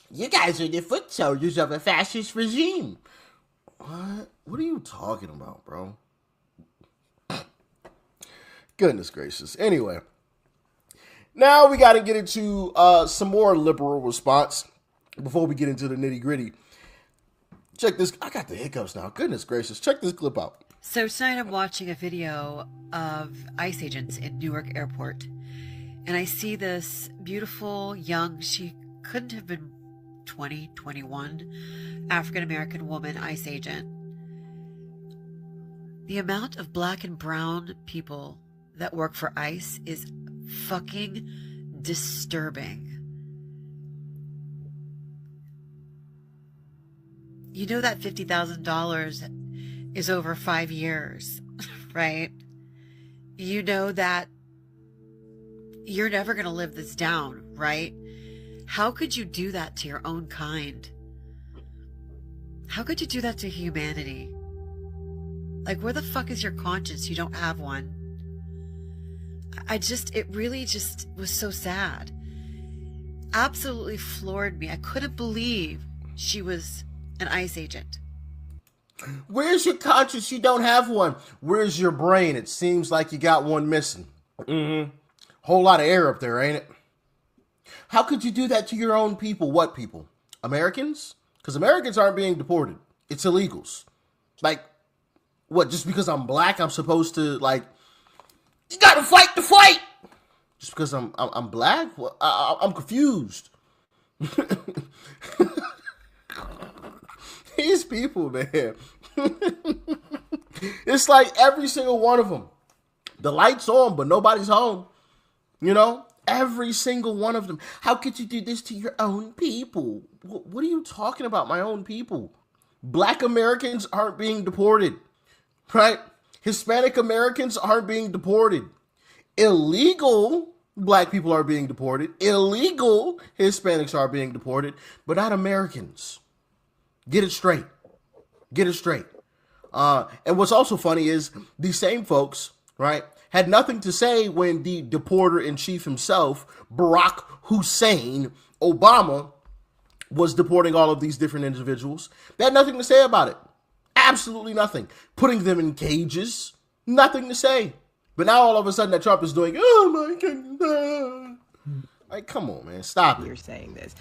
You guys are the foot soldiers of a fascist regime. What are you talking about, bro? Goodness gracious. Anyway, now we got to get into some more liberal response before we get into the nitty gritty. Check this. I got the hiccups now. Goodness gracious. Check this clip out. So tonight I'm watching a video of ICE agents in Newark Airport, and I see this beautiful, young, she couldn't have been 20, 21, African-American woman ICE agent. The amount of Black and brown people that work for ICE is fucking disturbing. You know that $50,000 is over 5 years, right? You know that you're never going to live this down, right? How could you do that to your own kind? How could you do that to humanity? Like, where the fuck is your conscience? You don't have one. It really just was so sad. Absolutely floored me. I couldn't believe she was an ICE agent. Where's your conscience? You don't have one. Where's your brain? It seems like you got one missing. Whole lot of air up there, ain't it? How could you do that to your own people? What people? Americans? Because Americans aren't being deported. It's illegals. Like, what, just because I'm Black, I'm supposed to, like, you gotta fight the fight! Just because I'm Black? Well, I'm confused. These people, man. It's like every single one of them. The light's on, but nobody's home. Every single one of them. How could you do this to your own people? What are you talking about, my own people? Black Americans aren't being deported, right? Hispanic Americans aren't being deported. Illegal black people are being deported. Illegal Hispanics are being deported, but not Americans. Get it straight. Get it straight. And what's also funny is these same folks, right, had nothing to say when the deporter-in-chief himself, Barack Hussein Obama, was deporting all of these different individuals. They had nothing to say about it. Absolutely nothing. Putting them in cages, nothing to say. But now all of a sudden that Trump is doing, oh my goodness. Like, come on, man, stop it. You're saying this.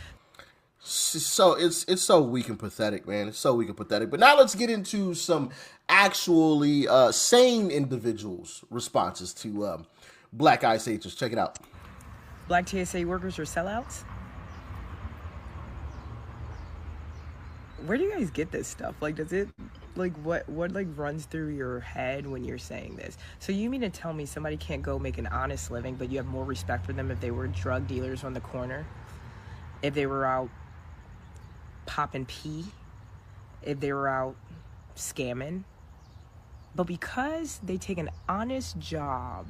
So it's so weak and pathetic, man. It's so weak and pathetic. But now let's get into some actually sane individuals' responses to Black ICE agents. Check it out. Black TSA workers are sellouts? Where do you guys get this stuff? Like, does it, like, what like runs through your head when you're saying this? So you mean to tell me somebody can't go make an honest living, but you have more respect for them if they were drug dealers on the corner? If they were out popping pee? If they were out scamming? But because they take an honest job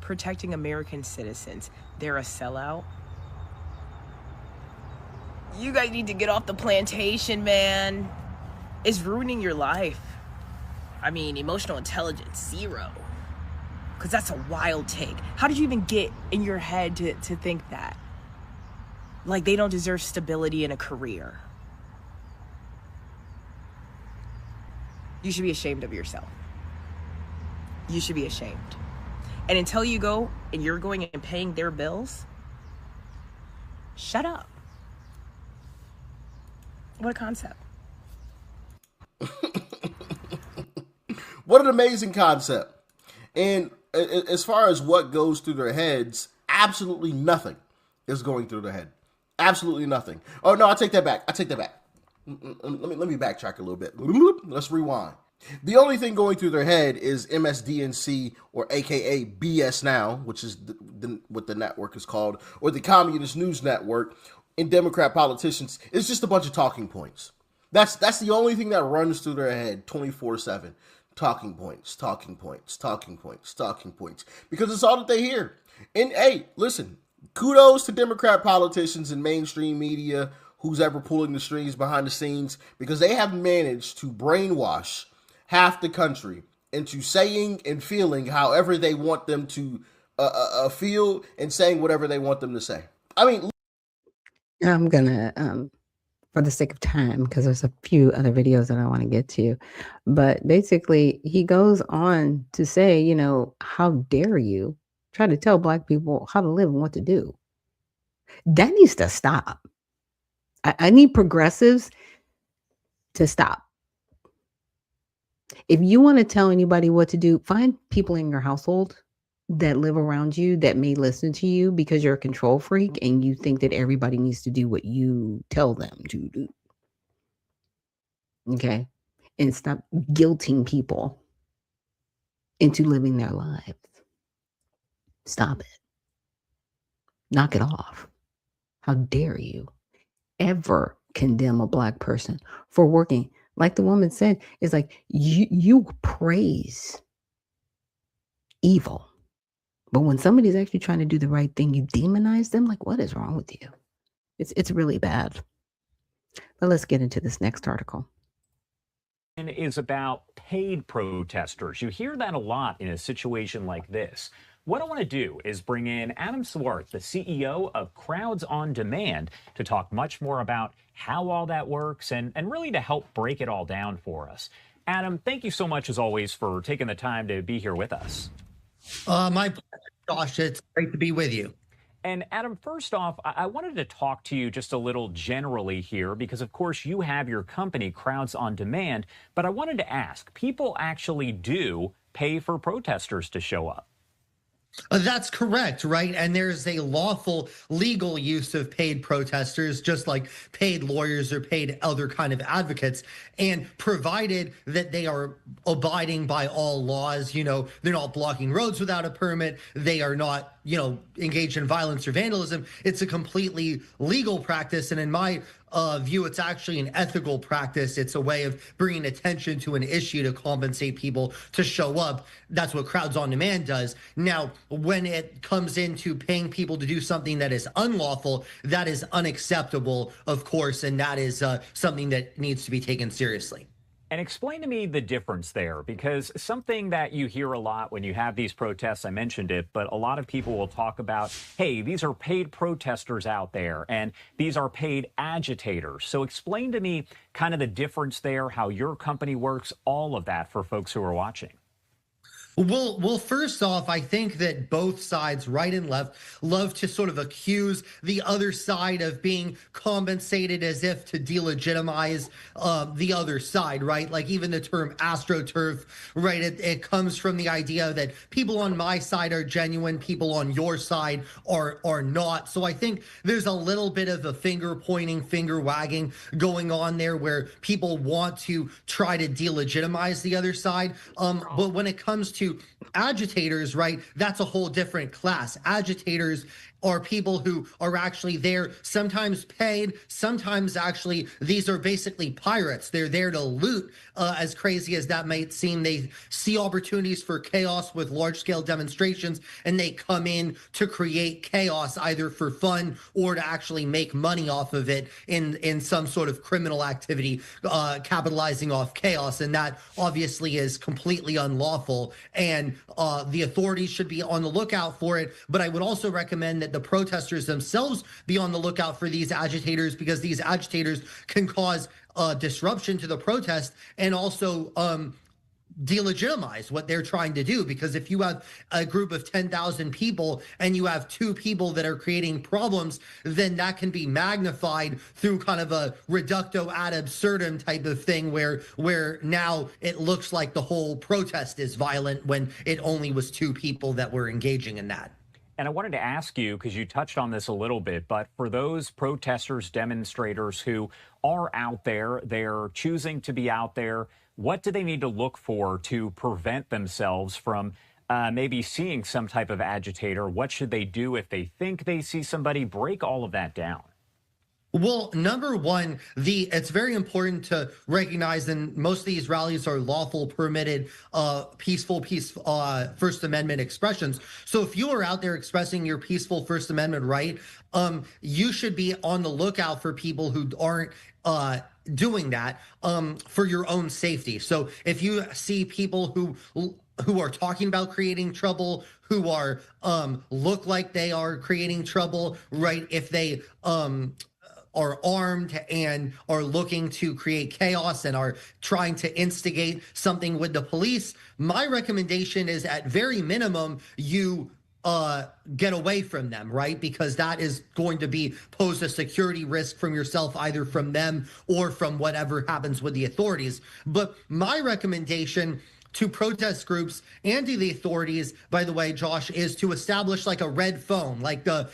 protecting American citizens, they're a sellout? You guys need to get off the plantation, man. It's ruining your life. I mean, emotional intelligence, 0. Because that's a wild take. How did you even get in your head to think that? Like they don't deserve stability in a career. You should be ashamed of yourself. You should be ashamed. And until you go and you're going and paying their bills, shut up. What a concept. What an amazing concept. And as far as what goes through their heads, absolutely nothing is going through their head. Absolutely nothing. Oh, no, I take that back. Let me backtrack a little bit. Let's rewind. The only thing going through their head is MSDNC, or AKA BS Now, which is what the network is called, or the Communist News Network. And Democrat politicians, it's just a bunch of talking points. That's the only thing that runs through their head 24/7. Talking points, talking points, talking points, talking points. Because it's all that they hear. And hey, listen, kudos to Democrat politicians and mainstream media, who's ever pulling the strings behind the scenes, because they have managed to brainwash half the country into saying and feeling however they want them to feel, and saying whatever they want them to say. I mean, I'm gonna, for the sake of time, because there's a few other videos that I want to get to, but basically he goes on to say, you know, how dare you try to tell Black people how to live and what to do? That needs to stop. I need progressives to stop. If you want to tell anybody what to do, find people in your household that live around you that may listen to you, because you're a control freak and you think that everybody needs to do what you tell them to do. Okay? And stop guilting people into living their lives. Stop it. Knock it off. How dare you ever condemn a Black person for working? Like the woman said, it's like you praise evil. But when somebody's actually trying to do the right thing, you demonize them. Like, what is wrong with you? It's really bad. But let's get into this next article. Is about paid protesters. You hear that a lot in a situation like this. What I want to do is bring in Adam Swartz, the CEO of Crowds on Demand, to talk much more about how all that works and really to help break it all down for us. Adam, thank you so much, as always, for taking the time to be here with us. My pleasure, Josh. It's great to be with you. And Adam, first off, I wanted to talk to you just a little generally here because, of course, you have your company, Crowds on Demand. But I wanted to ask, people actually do pay for protesters to show up? That's correct, right? And there's a lawful legal use of paid protesters, just like paid lawyers or paid other kind of advocates. And provided that they are abiding by all laws, you know, they're not blocking roads without a permit, they are not, engaged in violence or vandalism. It's a completely legal practice. And in my view, it's actually an ethical practice. It's a way of bringing attention to an issue to compensate people to show up. That's what Crowds on Demand does. Now, when it comes into paying people to do something that is unlawful, that is unacceptable, of course, and that is something that needs to be taken seriously. And explain to me the difference there, because something that you hear a lot when you have these protests, I mentioned it, but a lot of people will talk about, hey, these are paid protesters out there and these are paid agitators. So explain to me kind of the difference there, how your company works, all of that for folks who are watching. Well, first off, I think that both sides, right and left, love to sort of accuse the other side of being compensated as if to delegitimize the other side, right? Like even the term astroturf, right? It comes from the idea that people on my side are genuine, people on your side are not. So I think there's a little bit of a finger pointing, finger wagging going on there where people want to try to delegitimize the other side. But when it comes to agitators, right, that's a whole different class. Agitators are people who are actually there, sometimes paid, sometimes actually these are basically pirates. They're there to loot. As crazy as that might seem, they see opportunities for chaos with large-scale demonstrations, and they come in to create chaos either for fun or to actually make money off of it in some sort of criminal activity, capitalizing off chaos. And that obviously is completely unlawful, and the authorities should be on the lookout for it. But I would also recommend that the protesters themselves be on the lookout for these agitators, because these agitators can cause disruption to the protest and also delegitimize what they're trying to do. Because if you have a group of 10,000 people and you have two people that are creating problems, then that can be magnified through kind of a reductio ad absurdum type of thing where now it looks like the whole protest is violent when it only was two people that were engaging in that. And I wanted to ask you, because you touched on this a little bit, but for those protesters, demonstrators who are out there, they're choosing to be out there, what do they need to look for to prevent themselves from maybe seeing some type of agitator? What should they do if they think they see somebody? Break all of that down. Well, number one, it's very important to recognize, and most of these rallies are lawful, permitted, peaceful First Amendment expressions. So if you are out there expressing your peaceful First Amendment right, you should be on the lookout for people who aren't doing that for your own safety. So if you see people who are talking about creating trouble, who are look like they are creating trouble, right? If they are armed and are looking to create chaos and are trying to instigate something with the police, my recommendation is at very minimum, you get away from them, right? Because that is going to pose a security risk from yourself, either from them or from whatever happens with the authorities. But my recommendation to protest groups and to the authorities, by the way, Josh, is to establish like a red phone, like the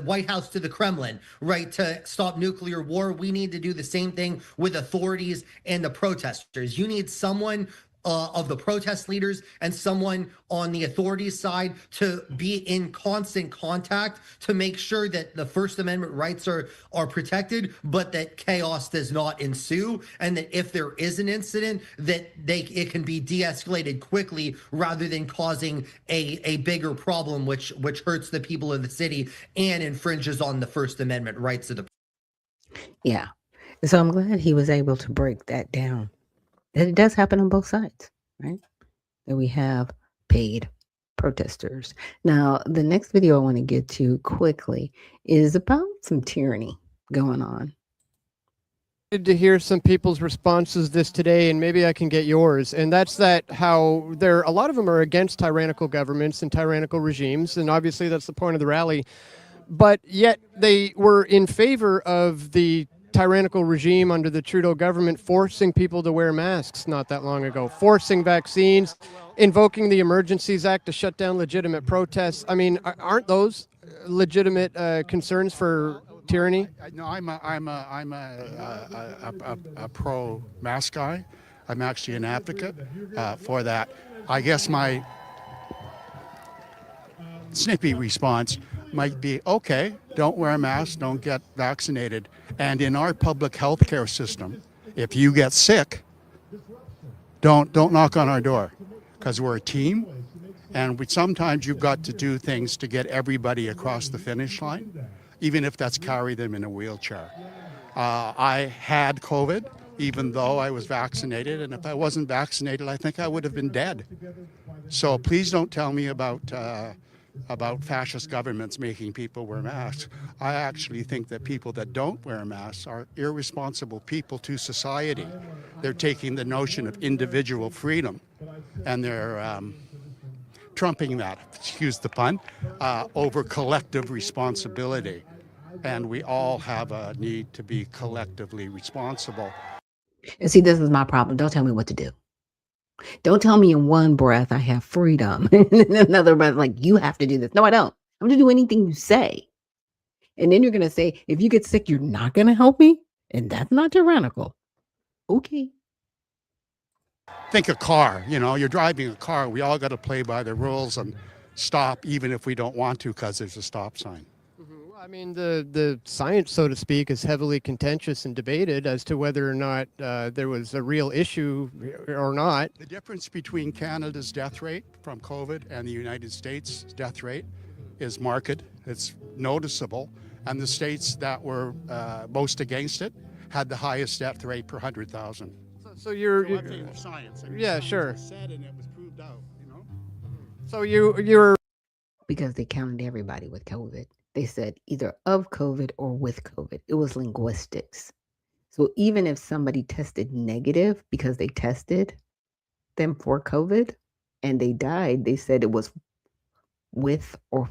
White House to the Kremlin, right? To stop nuclear war. We need to do the same thing with authorities and the protesters. You need someone of the protest leaders and someone on the authorities side to be in constant contact to make sure that the First Amendment rights are protected, but that chaos does not ensue, and that if there is an incident, that it can be de-escalated quickly rather than causing a bigger problem, which hurts the people of the city and infringes on the First Amendment rights of the. Yeah. So I'm glad he was able to break that down. That it does happen on both sides, right? That we have paid protesters. Now, the next video I want to get to quickly is about some tyranny going on. To hear some people's responses this today, and maybe I can get yours, and that's that how a lot of them are against tyrannical governments and tyrannical regimes, and obviously that's the point of the rally, but yet they were in favor of the tyrannical regime under the Trudeau government forcing people to wear masks not that long ago, forcing vaccines, invoking the Emergencies Act to shut down legitimate protests. I mean, aren't those legitimate concerns for tyranny? No, I'm a pro-mask guy. I'm actually an advocate for that. I guess snippy response might be, okay, don't wear a mask, don't get vaccinated. And in our public health care system, if you get sick, don't knock on our door, because we're a team, and sometimes you've got to do things to get everybody across the finish line, even if that's carry them in a wheelchair. I had COVID, even though I was vaccinated, and if I wasn't vaccinated, I think I would have been dead. So please don't tell me about fascist governments making people wear masks. I actually think that people that don't wear masks are irresponsible people to society. They're taking the notion of individual freedom and they're trumping that, excuse the pun, over collective responsibility. And we all have a need to be collectively responsible. And see, this is my problem. Don't tell me what to do. Don't tell me in one breath I have freedom. And in another breath, like, you have to do this. No, I don't. I'm going to do anything you say. And then you're going to say, if you get sick, you're not going to help me? And that's not tyrannical. Okay. Think a car, you're driving a car. We all got to play by the rules and stop even if we don't want to because there's a stop sign. I mean, the science, so to speak, is heavily contentious and debated as to whether or not there was a real issue or not. The difference between Canada's death rate from COVID and the United States' death rate is marked. It's noticeable. And the states that were most against it had the highest death rate per 100,000. So you're science. Yeah, sure. Said and it was proved out, So you're because they counted everybody with COVID. They said either of COVID or with COVID. It was linguistics. So even if somebody tested negative because they tested them for COVID and they died, they said it was with or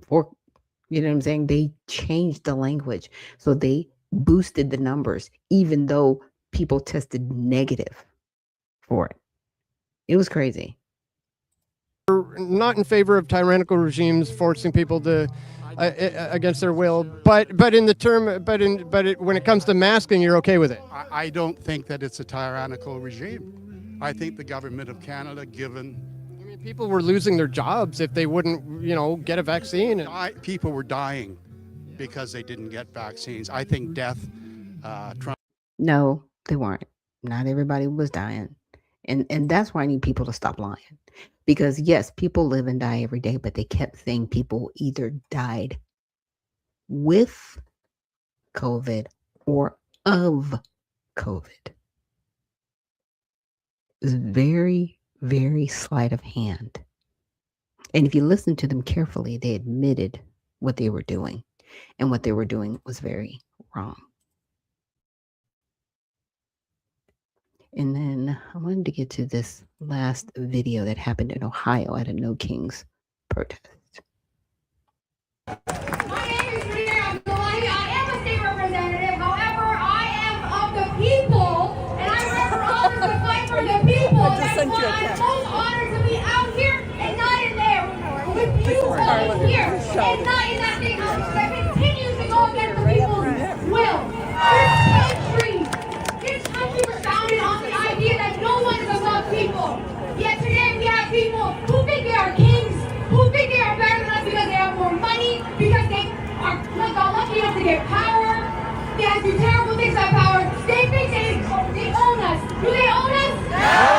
for, you know what I'm saying? They changed the language. So they boosted the numbers, even though people tested negative for it. It was crazy. not in favor of tyrannical regimes forcing people to against their will, but when it comes to masking, you're okay with it. I don't think that it's a tyrannical regime. I think the government of Canada, given people were losing their jobs if they wouldn't, get a vaccine. People were dying because they didn't get vaccines. I think death. No, they weren't. Not everybody was dying, and that's why I need people to stop lying. Because yes, people live and die every day, but they kept saying people either died with COVID or of COVID. It was very, very sleight of hand. And if you listen to them carefully, they admitted what they were doing. And what they were doing was very wrong. And then I wanted to get to this last video that happened in Ohio at a No Kings protest. My name is Rita Abdullahi. I am a state representative. However, I am of the people, and I run for office to fight for the people. That's why I'm most honored to be out here and not in there with you all here, and not in that big house that continues to go against the people's will. This country was founded on the idea that no one is above people. Yet today we have people who think they are kings, who think they are better than us because they have more money, because they got lucky enough to get power. They have to do terrible things on power. They think they own us. Do they own us? No!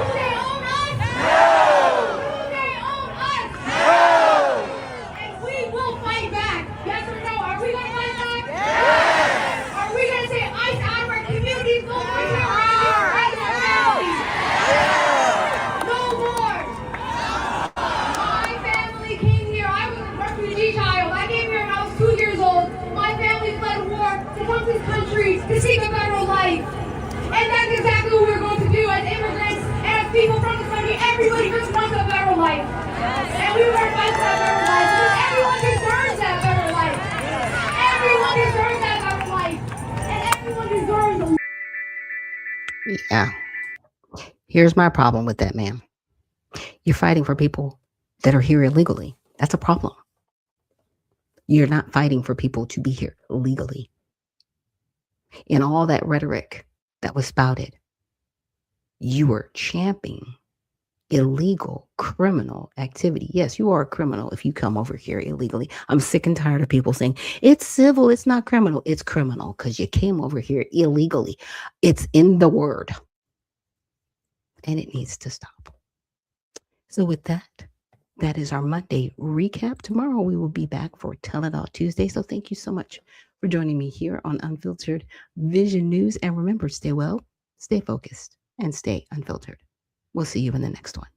Do they own us? No! Do they own us? No! And we will fight back. Yes or no? Are we going to fight back? Yes! Are we going to say ICE out of our communities? No more terrorism. No more. My family came here. I was a refugee child. I came here when I was 2 years old. My family fled war to come to this country to seek a better life. And that's exactly what we're going to do as immigrants and as people from this country. Everybody just wants a better life. And we want to fight for that better life because everyone deserves that better life. Everyone deserves that better life. And everyone deserves Yeah. Here's my problem with that, man. You're fighting for people that are here illegally. That's a problem. You're not fighting for people to be here legally. In all that rhetoric that was spouted, you were championing illegal criminal activity. Yes, you are a criminal if you come over here illegally. I'm sick and tired of people saying it's civil, it's not criminal. It's criminal because you came over here illegally. It's in the word. And it needs to stop. So with that is our Monday recap. Tomorrow we will be back for Tell It All Tuesday. So thank you so much for joining me here on Unfiltered Vision News. And remember, stay well, stay focused, and stay unfiltered. We'll see you in the next one.